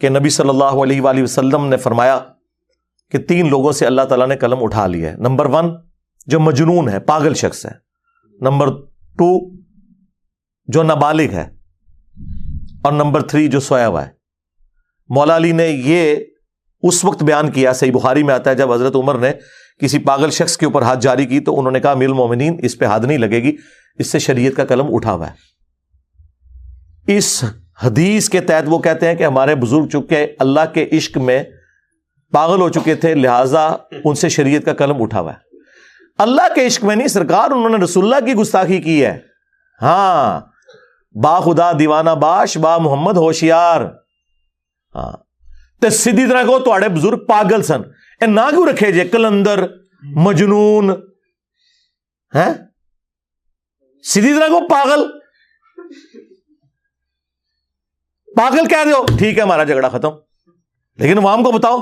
کہ نبی صلی اللہ علیہ وآلہ وسلم نے فرمایا کہ 3 لوگوں سے اللہ تعالیٰ نے قلم اٹھا لیا ہے. نمبر 1 جو مجنون ہے, پاگل شخص ہے. نمبر 2 جو نابالغ ہے, اور نمبر 3 جو سویا ہوا ہے. مولا علی نے یہ اس وقت بیان کیا, صحیح بخاری میں آتا ہے, جب حضرت عمر نے کسی پاگل شخص کے اوپر ہاتھ جاری کی تو انہوں نے کہا امیر المومنین اس پہ ہاتھ نہیں لگے گی, اس سے شریعت کا قلم اٹھا ہوا ہے. اس حدیث کے تحت وہ کہتے ہیں کہ ہمارے بزرگ چکے اللہ کے عشق میں پاگل ہو چکے تھے, لہٰذا ان سے شریعت کا قلم اٹھا ہوا ہے. اللہ کے عشق میں نہیں سرکار, انہوں نے رسول اللہ کی گستاخی کی ہے. ہاں, با خدا دیوانہ باش با محمد ہوشیار. ہاں تے سیدھی طرح کو تواڈے بزرگ پاگل سن. اے نہ کیوں رکھے جے کلندر مجنون ہیں, سیدھی طرح کو پاگل پاگل کہہ رہے ہو, ٹھیک ہے ہمارا جھگڑا ختم. لیکن عوام کو بتاؤ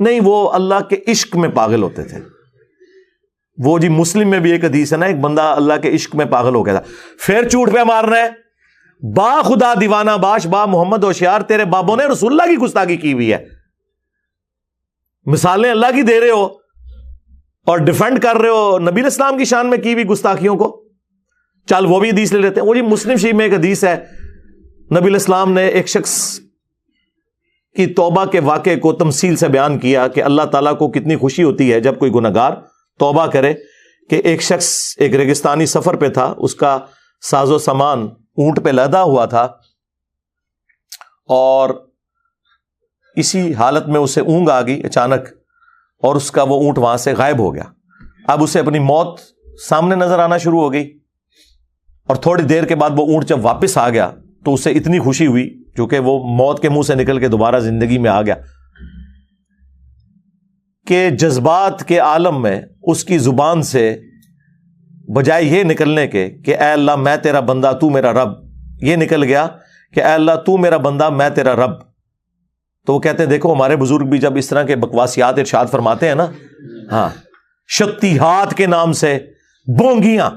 نہیں, وہ اللہ کے عشق میں پاگل ہوتے تھے. وہ جی مسلم میں بھی ایک حدیث ہے نا, ایک بندہ اللہ کے عشق میں پاگل ہو گیا تھا. پھر چوٹ پہ مارنا ہے, با خدا دیوانہ باش با محمد ہوشیار, تیرے بابوں نے رسول اللہ کی گستاخی کی ہوئی ہے. مثالیں اللہ کی دے رہے ہو اور ڈیفینڈ کر رہے ہو نبی علیہ السلام کی شان میں کی ہوئی گستاخیوں کو. چل وہ بھی حدیث لے لیتے ہیں. وہ جی مسلم شریف میں ایک حدیث ہے, نبی علیہ السلام نے ایک شخص کی توبہ کے واقعے کو تمثیل سے بیان کیا کہ اللہ تعالیٰ کو کتنی خوشی ہوتی ہے جب کوئی گنہگار توبہ کرے. کہ ایک شخص ایک ریگستانی سفر پہ تھا, اس کا ساز و سامان اونٹ پہ لدا ہوا تھا, اور اسی حالت میں اسے اونگ آ گئی اچانک, اور اس کا وہ اونٹ وہاں سے غائب ہو گیا. اب اسے اپنی موت سامنے نظر آنا شروع ہو گئی, اور تھوڑی دیر کے بعد وہ اونٹ جب واپس آ گیا تو اسے اتنی خوشی ہوئی, چونکہ وہ موت کے منہ سے نکل کے دوبارہ زندگی میں آ گیا, کہ جذبات کے عالم میں اس کی زبان سے بجائے یہ نکلنے کے کہ اے اللہ میں تیرا بندہ تو میرا رب, یہ نکل گیا کہ اے اللہ تو میرا بندہ میں تیرا رب. تو وہ کہتے ہیں دیکھو ہمارے بزرگ بھی جب اس طرح کے بکواسیات ارشاد فرماتے ہیں نا, ہاں شتیہات کے نام سے بونگیاں,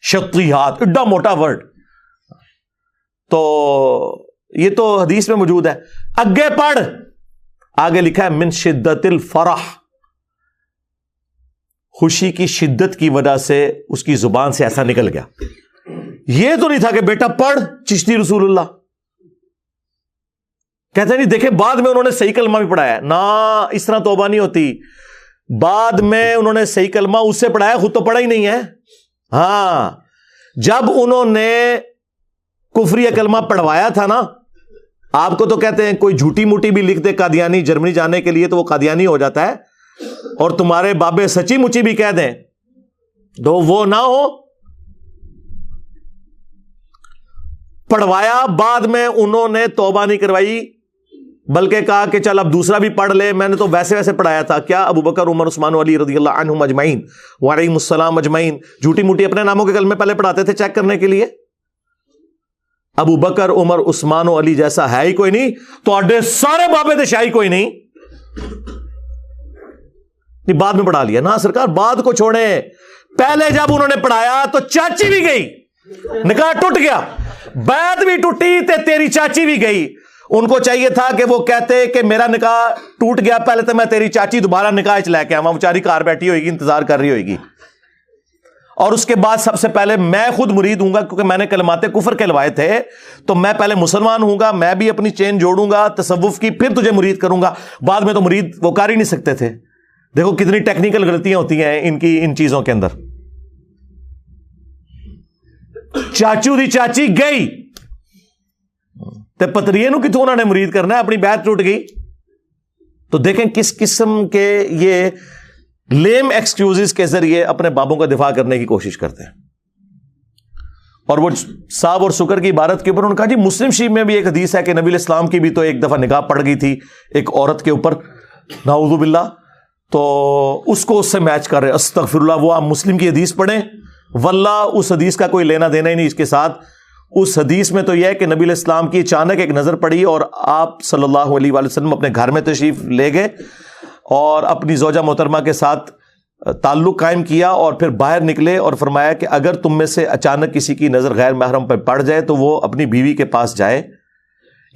شتیہات ایڈا موٹا ورڈ, تو یہ تو حدیث میں موجود ہے. اگے پڑھ, آگے لکھا ہے من شدت الفرح, خوشی کی شدت کی وجہ سے اس کی زبان سے ایسا نکل گیا. یہ تو نہیں تھا کہ بیٹا پڑھ چشتی رسول اللہ. کہتے نہیں دیکھیں بعد میں انہوں نے صحیح کلمہ بھی پڑھایا نہ, اس طرح توبہ نہیں ہوتی. بعد میں انہوں نے صحیح کلمہ اس سے پڑھایا, خود تو پڑھا ہی نہیں ہے. ہاں, جب انہوں نے کفری کلمہ پڑھوایا تھا نا, آپ کو تو کہتے ہیں کوئی جھوٹی موٹی بھی لکھ دے قادیانی جرمنی جانے کے لیے تو وہ قادیانی ہو جاتا ہے, اور تمہارے بابے سچی مچی بھی کہہ دیں تو وہ نہ ہو. پڑھوایا, بعد میں انہوں نے توبہ نہیں کروائی بلکہ کہا کہ چل اب دوسرا بھی پڑھ لے, میں نے تو ویسے ویسے پڑھایا تھا. کیا ابو بکر عمر عثمان علی رضی اللہ عنہم اجمعین وعلیہم السلام اجمعین جھوٹی موٹی اپنے ناموں کے کلمے پہلے پڑھاتے تھے چیک کرنے کے لیے. ابو بکر عمر عثمان و علی جیسا ہے ہی کوئی نہیں, تو اڈے سارے بابے دے شاہی کوئی نہیں. بعد میں پڑھا لیا نا سرکار, بعد کو چھوڑے. پہلے جب انہوں نے پڑھایا تو چاچی بھی گئی, نکاح ٹوٹ گیا, بیعت بھی ٹوٹی تے تیری چاچی بھی گئی. ان کو چاہیے تھا کہ وہ کہتے کہ میرا نکاح ٹوٹ گیا, پہلے تو میں تیری چاچی دوبارہ نکاح چ لے کے آواں, بیچاری کار بیٹھی ہوئے گی انتظار کر رہی ہوئے گی, اور اس کے بعد سب سے پہلے میں خود مرید ہوں گا کیونکہ میں نے کلمات کفر کہلوائے تھے, تو میں پہلے مسلمان ہوں گا, میں بھی اپنی چین جوڑوں گا تصوف کی, پھر تجھے مرید کروں گا. بعد میں تو مرید وہ کر ہی نہیں سکتے تھے. دیکھو کتنی ٹیکنیکل غلطیاں ہوتی ہیں ان چیزوں کے اندر. چاچو دی چاچی گئی تے پتریے نو کتوں انہوں نے مرید کرنا ہے, اپنی بیعت ٹوٹ گئی. تو دیکھیں کس قسم کے یہ لیم ایکسکیوزز کے ذریعے اپنے بابوں کا دفاع کرنے کی کوشش کرتے ہیں. اور وہ صاحب اور سکر کی عبارت کے اوپر انہوں نے کہا جی مسلم شریف میں بھی ایک حدیث ہے کہ نبی علیہ السلام کی بھی تو ایک دفعہ نکاح پڑ گئی تھی ایک عورت کے اوپر, نعوذ باللہ, تو اس کو اس سے میچ کر رہے. استغفر اللہ, وہ آپ مسلم کی حدیث پڑھیں, واللہ اس حدیث کا کوئی لینا دینا ہی نہیں اس کے ساتھ. اس حدیث میں تو یہ ہے کہ نبی علیہ السلام کی اچانک ایک نظر پڑی اور آپ صلی اللہ علیہ وآلہ وسلم اپنے گھر میں تشریف لے گئے اور اپنی زوجہ محترمہ کے ساتھ تعلق قائم کیا, اور پھر باہر نکلے اور فرمایا کہ اگر تم میں سے اچانک کسی کی نظر غیر محرم پہ پڑ جائے تو وہ اپنی بیوی کے پاس جائے,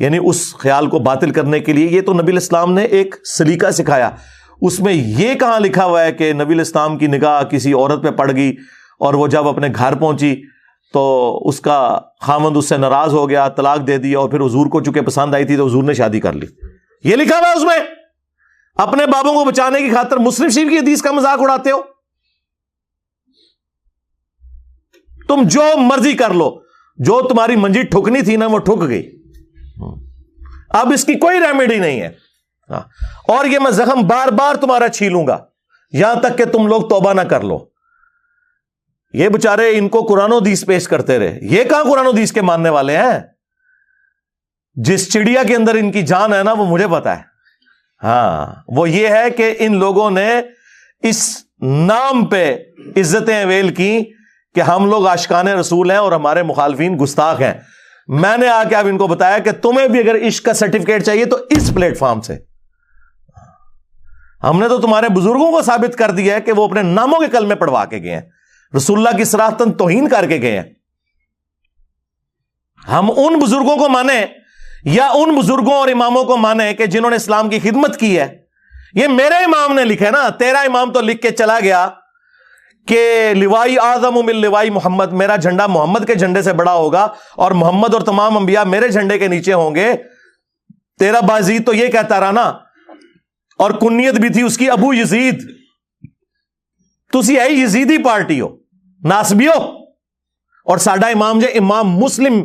یعنی اس خیال کو باطل کرنے کے لیے. یہ تو نبی علیہ السلام نے ایک سلیقہ سکھایا. اس میں یہ کہاں لکھا ہوا ہے کہ نبی علیہ السلام کی نگاہ کسی عورت پہ پڑ گئی اور وہ جب اپنے گھر پہنچی تو اس کا خامند اس سے ناراض ہو گیا, طلاق دے دی, اور پھر حضور کو چونکہ پسند آئی تھی تو حضور نے شادی کر لی. یہ لکھا ہوا ہے اس میں. اپنے بابوں کو بچانے کی خاطر مسلم شریف کی حدیث کا مذاق اڑاتے ہو. تم جو مرضی کر لو, جو تمہاری منجی ٹھکنی تھی نا وہ ٹھک گئی, اب اس کی کوئی ریمیڈی نہیں ہے. اور یہ میں زخم بار بار تمہارا چھیلوں گا یہاں تک کہ تم لوگ توبہ نہ کر لو. یہ بچارے ان کو قرآن و حدیث پیش کرتے رہے, یہ کہاں قرآن و حدیث کے ماننے والے ہیں. جس چڑیا کے اندر ان کی جان ہے نا وہ مجھے پتا ہے. ہاں, وہ یہ ہے کہ ان لوگوں نے اس نام پہ عزتیں اویل کی کہ ہم لوگ عاشقان رسول ہیں اور ہمارے مخالفین گستاخ ہیں. میں نے آ کے اب ان کو بتایا کہ تمہیں بھی اگر عشق کا سرٹیفکیٹ چاہیے تو اس پلیٹ فارم سے. ہم نے تو تمہارے بزرگوں کو ثابت کر دیا ہے کہ وہ اپنے ناموں کے کلمے پڑھوا کے گئے ہیں, رسول اللہ کی صراحتاً توہین کر کے گئے ہیں. ہم ان بزرگوں کو مانیں یا ان بزرگوں اور اماموں کو مانیں کہ جنہوں نے اسلام کی خدمت کی ہے. یہ میرے امام نے لکھا ہے نا, تیرا امام تو لکھ کے چلا گیا کہ لوائی اعظم من لوائی محمد, میرا جھنڈا محمد کے جھنڈے سے بڑا ہوگا اور محمد اور تمام انبیاء میرے جھنڈے کے نیچے ہوں گے. تیرا بازید تو یہ کہتا رہا نا, اور کنیت بھی تھی اس کی ابو یزید. تسی ہے یزیدی پارٹی ہو, ناسبی ہو. اور ساڈا امام جو امام مسلم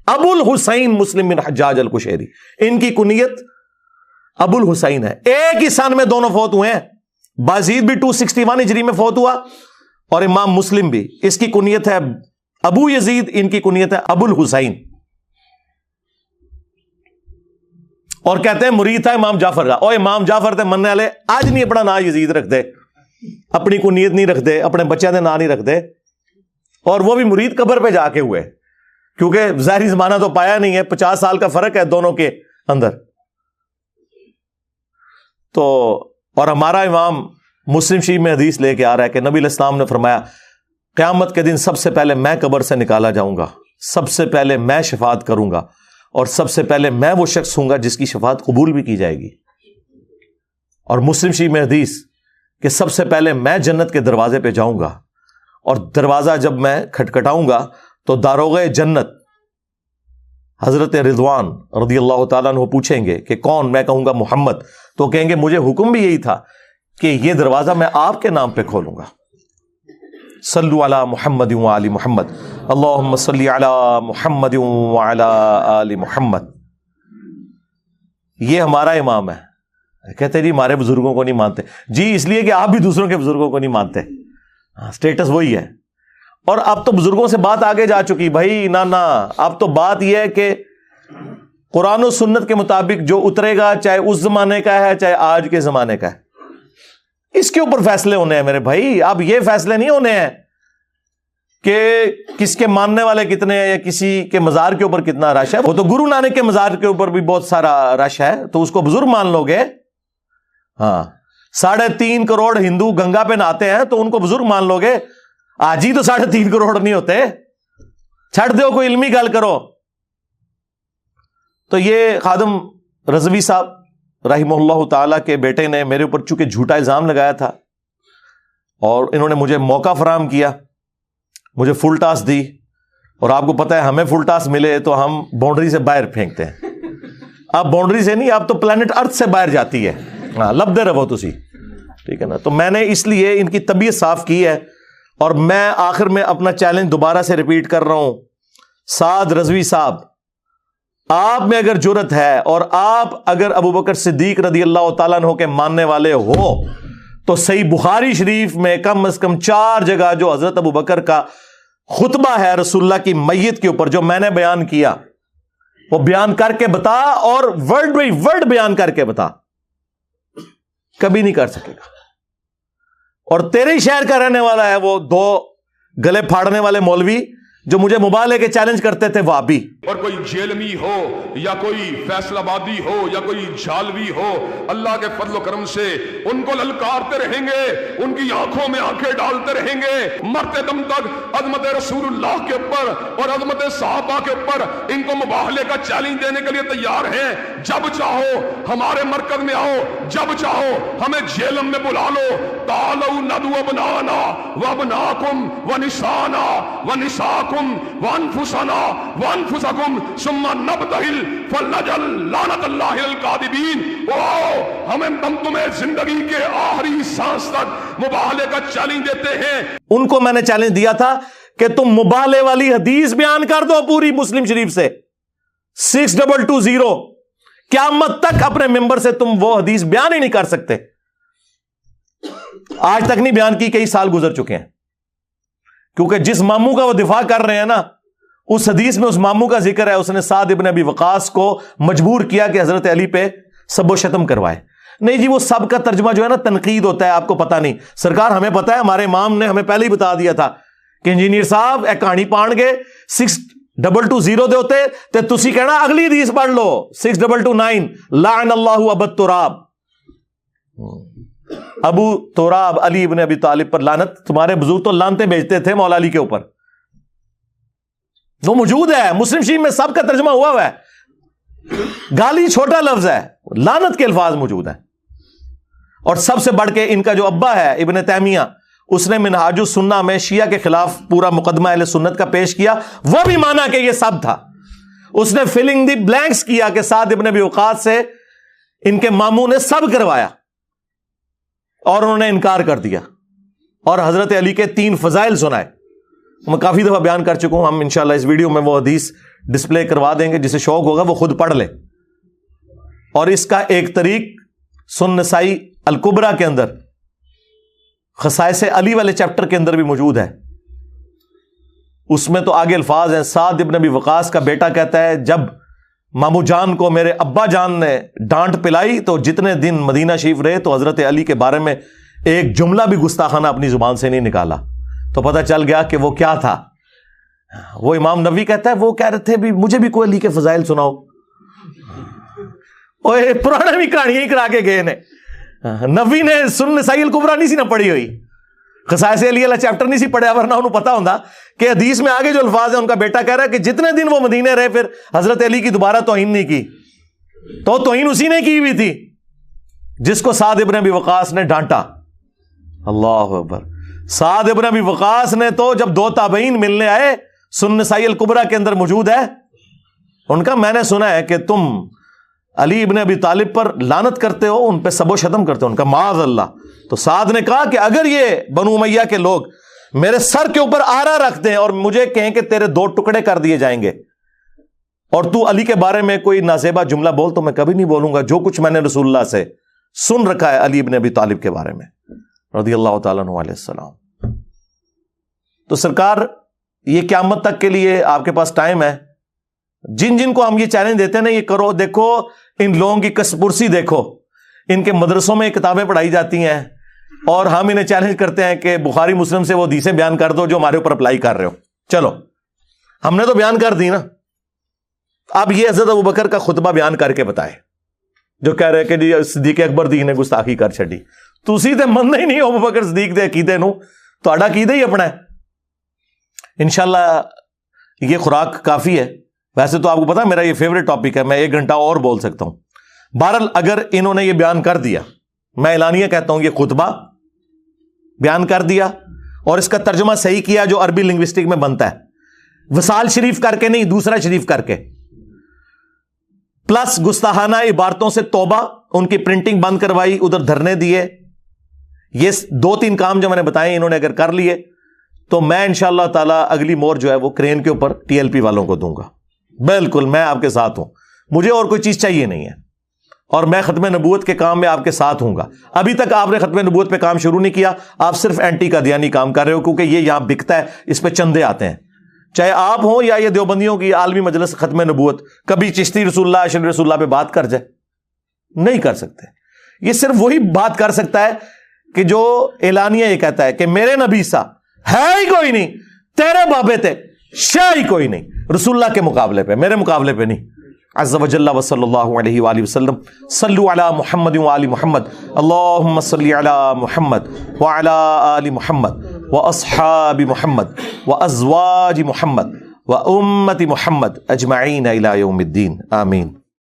ابو الحسین مسلم بن حجاج القشیری, ان کی کنیت ابو الحسین ہے. ایک ہی سن میں دونوں فوت ہوئے ہیں. بازید بھی 261 ہجری میں فوت ہوا اور امام مسلم بھی. اس کی کنیت ہے ابو یزید, ان کی کنیت ہے ابو الحسین. اور کہتے ہیں مرید تھا امام جعفر کا. اور امام جعفر تھے مننے والے, آج نہیں اپنا نام یزید رکھتے, اپنی کنیت نہیں رکھتے, اپنے بچے کے نام نہیں رکھتے. اور وہ بھی مرید قبر پہ جا کے ہوئے, کیونکہ ظاہری زمانہ تو پایا نہیں ہے, 50 سال کا فرق ہے دونوں کے اندر. تو اور ہمارا امام مسلم شریف میں حدیث لے کے آ رہا ہے کہ نبی علیہ السلام نے فرمایا قیامت کے دن سب سے پہلے میں قبر سے نکالا جاؤں گا, سب سے پہلے میں شفاعت کروں گا, اور سب سے پہلے میں وہ شخص ہوں گا جس کی شفاعت قبول بھی کی جائے گی. اور مسلم شریف میں حدیث کہ سب سے پہلے میں جنت کے دروازے پہ جاؤں گا, اور دروازہ جب میں کھٹکھٹاؤں گا تو داروغے جنت حضرت رضوان رضی اللہ تعالیٰ عنہ پوچھیں گے کہ کون؟ میں کہوں گا محمد. تو کہیں گے مجھے حکم بھی یہی تھا کہ یہ دروازہ میں آپ کے نام پہ کھولوں گا. صلو علی محمد و آل محمد, اللہم صلی علی محمد و علی آل محمد. یہ ہمارا امام ہے. کہتے جی ہمارے بزرگوں کو نہیں مانتے. جی اس لیے کہ آپ بھی دوسروں کے بزرگوں کو نہیں مانتے. سٹیٹس وہی ہے. اور اب تو بزرگوں سے بات آگے جا چکی بھائی. نہ اب تو بات یہ ہے کہ قرآن و سنت کے مطابق جو اترے گا, چاہے اس زمانے کا ہے چاہے آج کے زمانے کا ہے, اس کے اوپر فیصلے ہونے ہیں میرے بھائی. اب یہ فیصلے نہیں ہونے ہیں کہ کس کے ماننے والے کتنے ہیں یا کسی کے مزار کے اوپر کتنا رش ہے. وہ تو گرو نانک کے مزار کے اوپر بھی بہت سارا رش ہے, تو اس کو بزرگ مان لو گے. ہاں 3.5 کروڑ ہندو گنگا پہ نہاتے ہیں تو ان کو بزرگ مان لو گے. آج ہی تو 3.5 کروڑ نہیں ہوتے. چھڑ دو, کوئی علمی گل کرو. تو یہ خادم رضوی صاحب رحمہ اللہ تعالی کے بیٹے نے میرے اوپر چونکہ جھوٹا الزام لگایا تھا, اور انہوں نے مجھے موقع فراہم کیا, مجھے فل ٹاس دی. اور آپ کو پتا ہے ہمیں فل ٹاس ملے تو ہم باؤنڈری سے باہر پھینکتے ہیں. اب باؤنڈری سے نہیں, اب تو پلانٹ ارتھ سے باہر جاتی ہے. ہاں لب دے رہو تسی, ٹھیک ہے نا. تو میں نے اس لیے ان کی طبیعت صاف کی ہے, اور میں آخر میں اپنا چیلنج دوبارہ سے ریپیٹ کر رہا ہوں. سعد رضوی صاحب, آپ میں اگر جرت ہے اور آپ اگر ابو بکر صدیق رضی اللہ تعالیٰ عنہ کے ماننے والے ہو, تو صحیح بخاری شریف میں کم از کم 4 جگہ جو حضرت ابو بکر کا خطبہ ہے رسول اللہ کی میت کے اوپر جو میں نے بیان کیا, وہ بیان کر کے بتا, اور ورڈ بائی ورڈ بیان کر کے بتا. کبھی نہیں کر سکے گا. اور تیرے ہی شہر کا رہنے والا ہے وہ 2 گلے پھاڑنے والے مولوی جو مجھے مبالغے کے چیلنج کرتے تھے, وہابی. اور کوئی جیلمی ہو یا کوئی فیصل آبادی ہو یا کوئی جھالوی ہو, اللہ کے فضل و کرم سے ان کو للکارتے رہیں گے, ان کی آنکھوں میں آنکھیں ڈالتے رہیں گے مرتے دم تک. عظمت رسول اللہ کے اوپر اور عظمت صحابہ کے اوپر ان کو مباہلے کا چیلنج دینے کے لیے تیار ہیں. جب چاہو ہمارے مرکز میں آؤ, جب چاہو ہمیں جیلم میں بلا لو. تعالوا ندعو ابناءنا وابناکم ونساءنا ونساءکم وانفسنا وانفسکم ثم نبتہل فلنجعل لعنت اللہ الکاذبین. ہمیں ہم تمہیں زندگی کے آخری سانس تک مباہلے کا چیلنج دیتے ہیں. ان کو میں نے چیلنج دیا تھا کہ تم مباہلے والی حدیث بیان کر دو پوری مسلم شریف سے 6220. قیامت تک اپنے ممبر سے تم وہ حدیث بیان ہی نہیں کر سکتے. آج تک نہیں بیان کی, کئی سال گزر چکے ہیں. کیونکہ جس ماموں کا وہ دفاع کر رہے ہیں نا, اس حدیث میں اس ماموں کا ذکر ہے, اس نے سعد ابن ابی وقاص کو مجبور کیا کہ حضرت علی پہ سب و شتم کروائے. نہیں جی, وہ سب کا ترجمہ جو ہے نا تنقید ہوتا ہے, آپ کو پتا نہیں. سرکار ہمیں پتا ہے, ہمارے امام نے ہمیں پہلے ہی بتا دیا تھا کہ انجینئر صاحب ایک کہانی پان گے 6220 دے ہوتے تے تسی کہنا اگلی حدیث پڑھ لو 6229 لعن اللہ ابو تراب. ابو تراب علی ابن ابی طالب پر لعنت. تمہارے بزرگ تو لعنتیں بھیجتے تھے مولا علی کے اوپر, وہ موجود ہے مسلم شریف میں, سب کا ترجمہ ہوا ہے. گالی چھوٹا لفظ ہے, لعنت کے الفاظ موجود ہیں. اور سب سے بڑھ کے ان کا جو ابا ہے ابن تیمیہ, اس نے منہاج السنہ میں شیعہ کے خلاف پورا مقدمہ اہل سنت کا پیش کیا. وہ بھی مانا کہ یہ سب تھا. اس نے فلنگ دی بلینکس کیا کہ سعد ابن ابی وقاص سے ان کے ماموں نے سب کروایا, اور انہوں نے انکار کر دیا. اور حضرت علی کے 3 فضائل سنائے. میں کافی دفعہ بیان کر چکا ہوں. ہم انشاءاللہ اس ویڈیو میں وہ حدیث ڈسپلے کروا دیں گے, جسے شوق ہوگا وہ خود پڑھ لے. اور اس کا ایک طریق سنن نسائی الکبریٰ کے اندر خصائص علی والے چیپٹر کے اندر بھی موجود ہے. اس میں تو آگے الفاظ ہیں. سعد ابن ابی وقاص کا بیٹا کہتا ہے جب مامو جان کو میرے ابا جان نے ڈانٹ پلائی تو جتنے دن مدینہ شریف رہے تو حضرت علی کے بارے میں ایک جملہ بھی گستاخانہ اپنی زبان سے نہیں نکالا. تو پتہ چل گیا کہ وہ کیا تھا. وہ امام نووی کہتا ہے وہ کہہ رہے تھے بھی مجھے بھی کوئی علی کے فضائل سناؤ. اوے پرانا بھی کہانیاں ہی کرا کے گئے نے. نووی نے سنن نسائی الکبریٰ نہیں سی نہ پڑھی ہوئی. خصائص علی والا چیپٹر نہیں سی پڑھیا، ورنہ انہوں پتا ہوتا کہ حدیث میں آگے جو الفاظ ہیں، ان کا بیٹا کہہ رہا ہے کہ جتنے دن وہ مدینے رہے پھر حضرت علی کی دوبارہ توہین نہیں کی، تو توہین اسی نے کی ہوئی تھی جس کو سعد ابن ابی وقاص نے ڈانٹا۔ اللہ اکبر۔ سعد ابن ابی وقاص نے تو جب دو تابعین ملنے آئے، سنن نسائی الکبریٰ کے اندر موجود ہے، ان کا میں نے سنا ہے کہ تم علی ابن ابی طالب پر لعنت کرتے ہو، ان پہ سب و شتم کرتے ہو، ان کا معاذ اللہ۔ تو سعد نے کہا کہ اگر یہ بنو امیہ کے لوگ میرے سر کے اوپر آرا رکھ دیں اور مجھے کہیں کہ تیرے دو ٹکڑے کر دیے جائیں گے، اور تو علی کے بارے میں کوئی نازیبا جملہ بول، تو میں کبھی نہیں بولوں گا جو کچھ میں نے رسول اللہ سے سن رکھا ہے علی ابن ابی طالب کے بارے میں رضی اللہ تعالیٰ عنہ علیہ السلام۔ تو سرکار یہ قیامت تک کے لیے آپ کے پاس ٹائم ہے، جن جن کو ہم یہ چیلنج دیتے ہیں نا، یہ کرو، دیکھو ان لوگوں کی کسپرسی، دیکھو ان کے مدرسوں میں کتابیں پڑھائی جاتی ہیں اور ہم انہیں چیلنج کرتے ہیں کہ بخاری مسلم سے وہ حدیثیں بیان کر دو جو ہمارے اوپر اپلائی کر رہے ہو۔ چلو ہم نے تو بیان کر دی نا، اب یہ حضرت ابوبکر کا خطبہ بیان کر کے بتائے جو کہہ رہے کہ جی صدیق اکبر دی نے گستاخی کر چھڈی، تسی تے مننا ہی نہیں ابوبکر صدیق دے عقیدے نو، تہاڈا عقیدہ ہی اپنا ہے۔ انشاءاللہ یہ خوراک کافی ہے، ویسے تو آپ کو پتا میرا یہ فیوریٹ ٹاپک ہے، میں 1 گھنٹہ اور بول سکتا ہوں۔ بہرحال اگر انہوں نے یہ بیان کر دیا، میں اعلانیہ کہتا ہوں یہ خطبہ بیان کر دیا اور اس کا ترجمہ صحیح کیا جو عربی لنگوسٹک میں بنتا ہے، وصال شریف کر کے نہیں، دوسرا شریف کر کے، پلس گستاخانہ عبارتوں سے توبہ، ان کی پرنٹنگ بند کروائی، ادھر دھرنے دیے، یہ 2-3 کام جو میں نے بتائے انہوں نے اگر کر لیے تو میں انشاءاللہ تعالی اگلی مور جو ہے وہ کرین کے اوپر TLP والوں کو دوں گا۔ بالکل میں آپ کے ساتھ ہوں، مجھے اور کوئی چیز چاہیے نہیں ہے، اور میں ختم نبوت کے کام میں آپ کے ساتھ ہوں گا۔ ابھی تک آپ نے ختم نبوت پہ کام شروع نہیں کیا، آپ صرف اینٹی قادیانی کام کر رہے ہو، کیونکہ یہ یہاں بکتا ہے، اس پہ چندے آتے ہیں، چاہے آپ ہوں یا یہ دیوبندیوں کی عالمی مجلس ختم نبوت۔ کبھی چشتی رسول اللہ، اشرف رسول اللہ پہ بات کر جائے؟ نہیں کر سکتے۔ یہ صرف وہی بات کر سکتا ہے کہ جو اعلانیہ یہ کہتا ہے کہ میرے نبی سا ہے ہی کوئی نہیں، تیرے بابے تے شاہ ہی کوئی نہیں، رسول اللہ کے مقابلے پہ، میرے مقابلے پہ نہیں۔ عز وجل وصلی اللہ علیہ وآلہ وسلم، صلو علی محمد وآل محمد، اللہم صلی علی محمد وعلی آل محمد واصحاب محمد وازواج محمد وامت محمد اجمعین الی یوم الدین، آمین۔